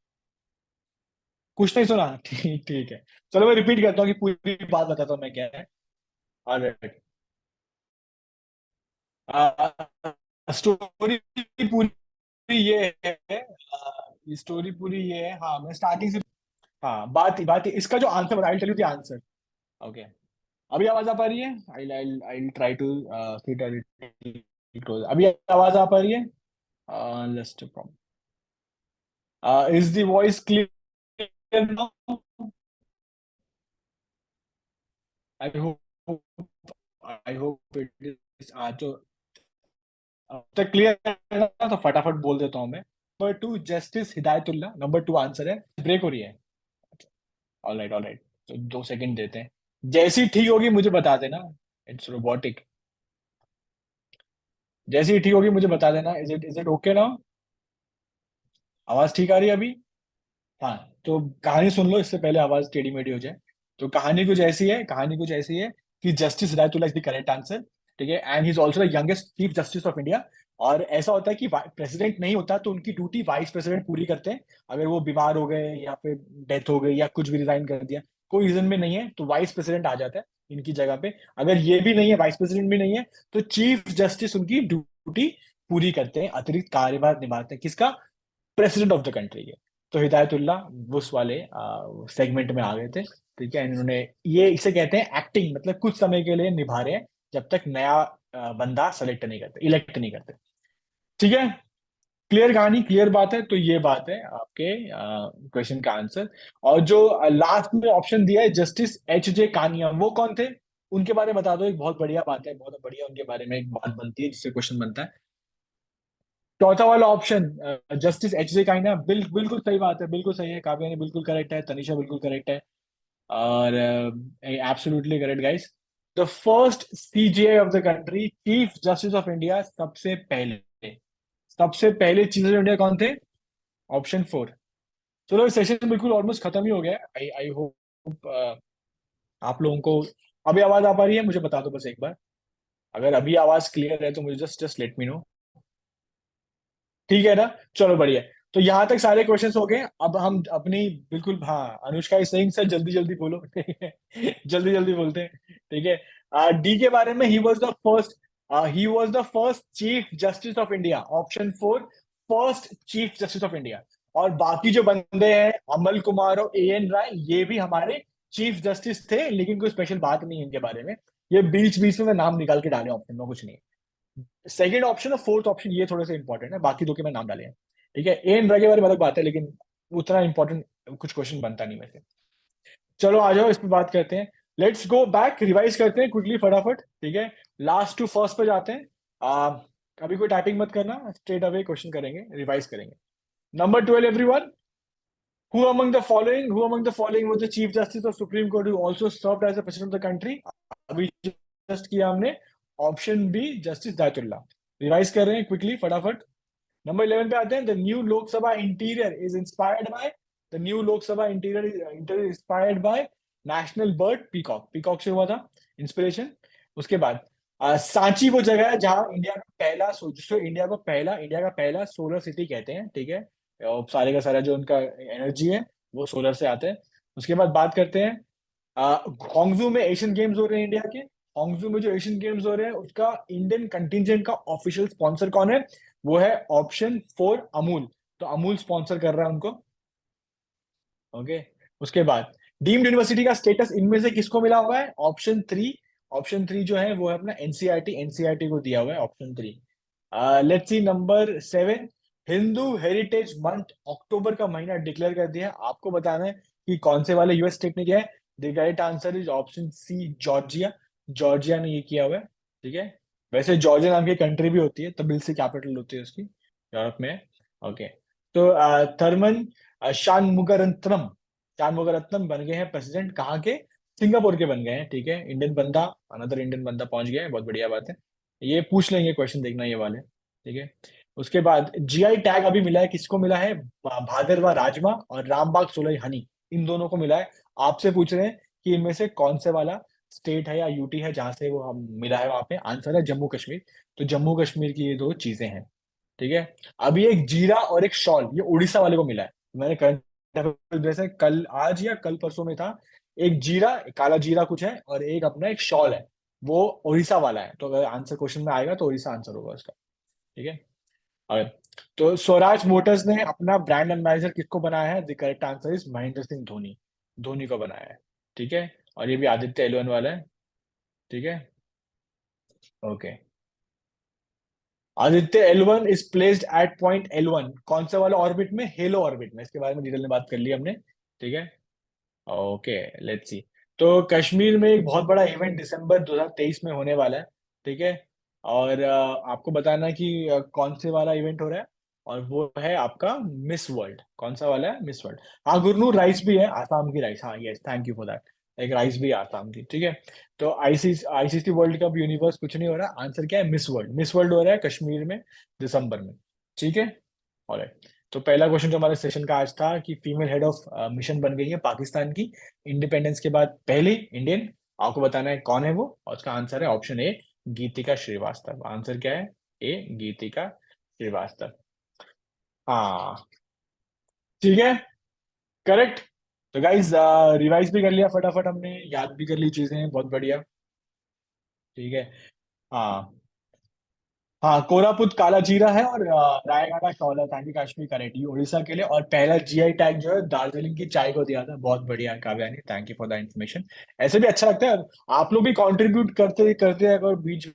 कुछ नहीं सुना? ठीक ठीक है। चलो मैं रिपीट करता हूँ कि पूरी बात बताता हूँ मैं क्या है। ऑलराइट। स्टोरी पूरी ये है, स्टोरी पूरी ये है, हाँ मैं स्टार्टिंग से। हाँ, बात इसका जो answer, I tell you the answer. Okay. अभी आवाज आ पा रही है? I I I try to fit close. अभी आवाज आ पा रही है? Let's problem. Is the voice clear now? I hope, I hope it is. तो अब तक क्लियर है ना? तो फटाफट बोल देता हूँ मैं। Number two justice Hidayatullah, number two answer है। ब्रेक हो रही है? Alright alright. तो 2 सेकंड देते हैं। जैसी ठीक होगी मुझे बता देना। It's robotic. जैसी ठीक होगी मुझे बता देना। इज इट ओके ना? आवाज ठीक आ रही है अभी? हाँ। तो कहानी सुन लो इससे पहले आवाज टेढ़ी मेढ़ी हो जाए। तो कहानी कुछ ऐसी है कि justice Hidayatullah is the correct answer. ठीक है, and he is also the youngest chief justice of India. और ऐसा होता है कि प्रेसिडेंट नहीं होता तो उनकी ड्यूटी वाइस प्रेसिडेंट पूरी करते हैं। अगर वो बीमार हो गए या फिर डेथ हो गई या कुछ भी रिजाइन कर दिया, कोई रीजन में नहीं है, तो वाइस प्रेसिडेंट आ जाता है इनकी जगह पे। अगर ये भी नहीं है, वाइस प्रेसिडेंट भी नहीं है, तो चीफ जस्टिस उनकी ड्यूटी पूरी करते हैं, अतिरिक्त कार्यभार निभाते हैं। किसका? प्रेसिडेंट ऑफ द कंट्री के। तो हिदायतुल्लाह उस वाले सेगमेंट में आ गए थे। ठीक है, इन्होंने, ये इसे कहते हैं एक्टिंग, मतलब कुछ समय के लिए निभा रहे हैं, जब तक नया बंदा सेलेक्ट नहीं करते, इलेक्ट नहीं करते। ठीक है। क्लियर कहानी, क्लियर बात है। तो ये बात है आपके क्वेश्चन का आंसर। और जो लास्ट में ऑप्शन दिया है जस्टिस एच जे कानिया, वो कौन थे? उनके बारे में बता दो। एक बहुत बढ़िया बात है, बहुत बढ़िया उनके बारे में एक बात बनती है जिससे क्वेश्चन बनता है। चौथा वाला ऑप्शन, जस्टिस एच जे काइना, बिल्कुल सही बात है, बिल्कुल सही है। काव्या ने बिल्कुल करेक्ट है, तनिषा बिल्कुल करेक्ट है। और absolutely correct guys. The first CJI of the country, chief justice of India, सबसे पहले चीफ जस्टिस ऑफ इंडिया कौन थे? ऑप्शन 4। चलो सेशन बिल्कुल ऑलमोस्ट खत्म ही हो गया है। आई आई होप आप लोगों को अभी आवाज आ पा रही है? मुझे बता दो बस एक बार। अगर अभी आवाज क्लियर है तो मुझे just just let me know. ठीक है ना? चलो बढ़िया। तो यहाँ तक सारे क्वेश्चंस हो गए। अब हम अपनी, बिल्कुल हाँ, अनुष्का इज सेइंग सर जल्दी जल्दी बोलो। जल्दी जल्दी बोलते हैं। ठीक है। डी के बारे में, ही was the first chief justice of India, option 4, first chief justice of India. और बाकी जो बंदे हैं, अमल कुमार और ए एन राय, ये भी हमारे चीफ जस्टिस थे, लेकिन कोई स्पेशल बात नहीं है इनके बारे में। ये बीच बीच में मैं नाम निकाल के डाले ऑप्शन में, कुछ नहीं। सेकंड ऑप्शन और फोर्थ ऑप्शन ये थोड़े से इंपॉर्टेंट है, बाकी दो के मैं नाम डाले हैं। ठीक है, ए एन रगे वाली अलग बात है, लेकिन उतना इंपॉर्टेंट कुछ क्वेश्चन बनता नहीं वैसे। चलो आ जाओ, इस पे बात करते हैं। लेट्स गो बैक, रिवाइज करते हैं क्विकली फटाफट। ठीक है, लास्ट टू फर्स्ट पे जाते हैं। आ, अभी कोई टाइपिंग मत करना, स्ट्रेट अवे क्वेश्चन करेंगे, रिवाइज करेंगे। Number 12 everyone. Who among the following was the Chief Justice of Supreme Court who also served as the President of the country? अभी जस्ट किया हमने। Option B, justice Hidayatullah. Revise कर रहे हैं quickly फटाफट। Number 11 पे आते हैं। The new Lok Sabha interior inspired by national bird peacock. Peacock से हुआ था इंस्पिरेशन। उसके बाद सांची वो जगह है जहां इंडिया का पहला, जिसको इंडिया का पहला सोलर सिटी कहते हैं। ठीक है, और सारे का सारा जो उनका एनर्जी है वो सोलर से आते हैं। उसके बाद बात करते हैं, होंगजू में एशियन गेम्स हो रहे हैं इंडिया के। होंगजू में जो एशियन गेम्स हो रहे हैं उसका इंडियन कंटिजेंट का ऑफिशियल स्पॉन्सर कौन है? वो है ऑप्शन 4, अमूल। तो अमूल स्पॉन्सर कर रहा है उनको। ओके। उसके बाद डीम्ड यूनिवर्सिटी का स्टेटस इनमें से किसको मिला हुआ है? ऑप्शन 3 जो है वो है अपना एनसीईआरटी को दिया हुआ है, option 3। Let's see number 7। Hindu heritage month, अक्टूबर का महीना डिक्लेयर कर दिया है। आपको बताना है कि कौन से वाले यूएस स्टेट ने किया है। The right answer is option C, Georgia. Georgia ने ये किया हुआ है। ठीक है। वैसे जॉर्जिया नाम की कंट्री भी होती है, तबिलिसी कैपिटल होती है उसकी, यूरोप में है। ओके। तो थर्मन शानमुगारत्नम शानमुगारत्नम बन गए हैं प्रेसिडेंट, कहाँ के? सिंगापुर के बन गए हैं। ठीक है, इंडियन बंदा, अनदर इंडियन बंदा पहुंच गया है, बहुत बढ़िया बात है। ये पूछ लेंगे क्वेश्चन, देखना ये वाले। ठीक है। उसके बाद जीआई टैग अभी मिला है, किसको मिला है? भादरवा राजमा और रामबाग सोलई हनी, इन दोनों को मिला है। आपसे पूछ रहे हैं कि इनमें से कौन से वाला स्टेट है या यूटी है जहां से वो हम मिला है, वहां पे आंसर है जम्मू कश्मीर। तो जम्मू कश्मीर की ये दो चीजें हैं। ठीक है। अभी एक जीरा और एक शॉल ये उड़ीसा वाले को मिला है। मैंने करंट जैसे कल आज या कल परसों में था। एक जीरा, काला जीरा कुछ है, और एक अपना एक शॉल है, वो उड़ीसा वाला है। तो अगर आंसर क्वेश्चन में आएगा तो उड़ीसा आंसर होगा उसका। ठीक है। और तो स्वराज मोटर्स ने अपना ब्रांड एम्बेसडर किसको बनाया है? The correct answer is Mahendra Singh Dhoni. Dhoni को बनाया है। ठीक है। और ये भी आदित्य एल वन वाला है। ठीक है। Okay. Aditya L1 is placed at point L1, कौन से वाला ऑर्बिट में? हेलो ऑर्बिट में। इसके बारे में डिटेल में बात कर ली हमने। ठीक है। Okay, let's see. तो कश्मीर में एक बहुत बड़ा इवेंट दिसंबर 2023 में होने वाला है। ठीक है। और आपको बताना है कि कौन से वाला इवेंट हो रहा है। और वो है आपका मिस वर्ल्ड। कौन सा वाला है? Miss world. हाँ, गुरनूर राइस भी है, आसाम की राइस। हाँ, yes, thank you for that. एक राइस भी है आसाम की। ठीक है। तो आईसीसी वर्ल्ड कप यूनिवर्स कुछ नहीं हो रहा, आंसर क्या है? Miss world. मिस वर्ल्ड हो रहा है कश्मीर में दिसंबर में। ठीक है। ऑलराइट। तो पहला क्वेश्चन जो हमारे सेशन का आज था कि फीमेल हेड ऑफ मिशन बन गई है पाकिस्तान की, इंडिपेंडेंस के बाद पहली इंडियन। आपको बताना है कौन है वो, और उसका आंसर है option A, Geetika Srivastava. Answer क्या है? ए, गीतिका श्रीवास्तव। हाँ, ठीक है, करेक्ट। तो गाइज, रिवाइज भी कर लिया फटाफट हमने, याद भी कर ली चीजें, बहुत बढ़िया। ठीक है। हाँ हाँ, कोरापुत काला जीरा है, और रायगढ़ शॉल है। थैंक यू काश्मीर, करेक्ट, ये उड़ीसा के लिए। और पहला जीआई टैग जो है दार्जिलिंग की चाय को दिया था। बहुत बढ़िया Kavyani, thank you for the information. ऐसे भी अच्छा लगता है, आप लोग भी कंट्रीब्यूट करते करते हैं, अगर बीच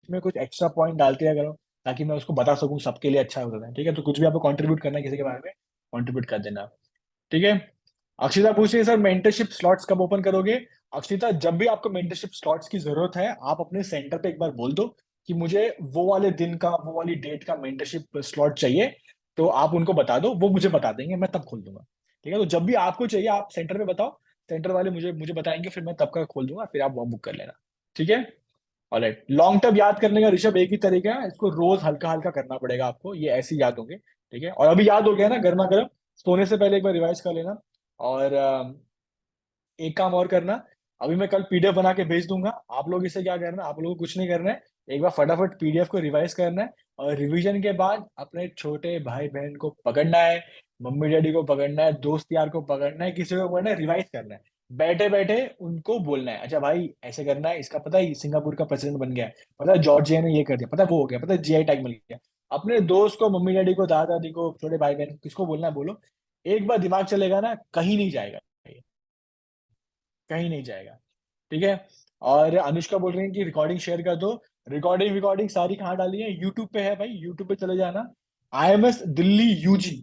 में कुछ एक्स्ट्रा पॉइंट डालते हैं करो, ताकि मैं उसको बता सकूं, सबके लिए अच्छा होता है। ठीक है। तो कुछ भी आपको कंट्रीब्यूट करना है किसी के बारे में, कंट्रीब्यूट कर देना। ठीक है। अक्षिता पूछ रही है, सर मेंटरशिप स्लॉट्स कब ओपन करोगे? अक्षिता, जब भी आपको मेंटरशिप स्लॉट्स की जरूरत है, आप अपने सेंटर पे एक बार बोल दो कि मुझे वो वाले दिन का, वो वाली डेट का मेंटरशिप स्लॉट चाहिए। तो आप उनको बता दो, वो मुझे बता देंगे, मैं तब खोल दूंगा। ठीक है। तो जब भी आपको चाहिए आप सेंटर पे बताओ, सेंटर वाले मुझे मुझे बताएंगे, फिर मैं तब का खोल दूंगा, फिर आप वो बुक कर लेना। ठीक है। ऑलराइट। लॉन्ग टर्म याद करने का ऋषभ एक ही तरीका है, इसको रोज हल्का हल्का करना पड़ेगा आपको, ये ऐसे ही याद होंगे। ठीक है। और अभी याद हो गया ना, गर्मा गर्म, सोने से पहले एक बार रिवाइज कर लेना। और एक काम और करना, अभी मैं कल पीडीएफ बना के भेज दूंगा। आप लोग इसे क्या करना, आप लोगों को कुछ नहीं करना है, एक बार फटाफट पीडीएफ को रिवाइज करना है। और रिवीजन के बाद अपने छोटे भाई बहन को पकड़ना है, मम्मी डैडी को पकड़ना है, दोस्त यार को पकड़ना है, किसी को पकड़ना है, रिवाइज करना है। बैठे बैठे उनको बोलना है, अच्छा भाई ऐसे करना है, इसका पता है सिंगापुर का प्रेसिडेंट बन गया है, पता है जॉर्जिया ने ये कर दिया, पता है वो हो गया, पता है जीआई टैग मिल गया। अपने दोस्त को, मम्मी डैडी को, दादा दादी को, छोटे भाई बहन को, किसको बोलना है बोलो। एक बार दिमाग चलेगा ना, कहीं नहीं जाएगा, कहीं नहीं जाएगा। ठीक है। और अनुष्का बोल रही है कि रिकॉर्डिंग शेयर कर दो। रिकॉर्डिंग रिकॉर्डिंग सारी कहाँ डाली है? यूट्यूब पे है भाई, यूट्यूब पे चले जाना। आईएमएस दिल्ली यूजी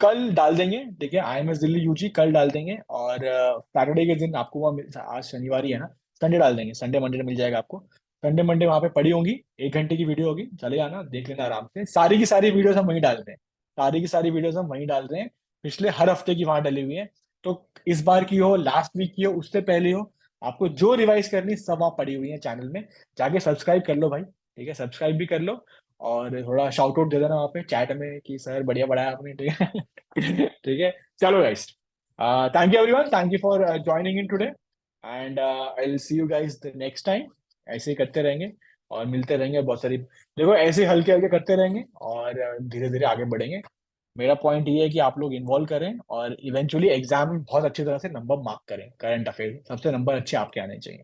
कल डाल देंगे। ठीक है, आईएमएस दिल्ली यूजी कल डाल देंगे। और सैटरडे के दिन आपको वहाँ आज शनिवार ही है ना, संडे डाल देंगे, संडे मंडे मिल जाएगा आपको। संडे मंडे वहाँ पे पड़ी होंगी, 1 घंटे की वीडियो होगी, चले जाना देख लेना आराम से। सारी की सारी वीडियोस हम वहीं डाल रहे हैं, सारी की सारी वीडियोस हम वहीं डाल रहे हैं, पिछले हर हफ्ते की वहां डली हुई है। तो इस बार की हो, लास्ट वीक की हो, उससे पहले हो, आपको जो रिवाइज करनी सब वहाँ पड़ी हुई है चैनल में। जाके सब्सक्राइब कर लो भाई। ठीक है, सब्सक्राइब भी कर लो। और थोड़ा शाउट आउट दे देना वहाँ पे चैट में कि सर बढ़िया पढ़ाया आपने। ठीक है। ठीक है। चलो guys, thank you everyone, thank you for joining in today, and I will see you guys the next time. ऐसे ही करते रहेंगे और मिलते रहेंगे बहुत सारी, देखो ऐसे हल्के हल्के करते रहेंगे और धीरे धीरे आगे बढ़ेंगे। मेरा पॉइंट ये है कि आप लोग इन्वॉल्व करें और इवेंचुअली एग्जाम में बहुत अच्छी तरह से नंबर मार्क करें। करंट अफेयर सबसे नंबर अच्छे आपके आने चाहिए।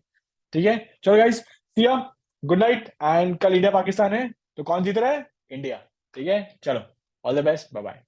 ठीक है। चलो गाइस, सी या, गुड नाइट। एंड कल इंडिया पाकिस्तान है, तो कौन जीत रहा है? इंडिया। ठीक है, चलो, all the best, bye bye.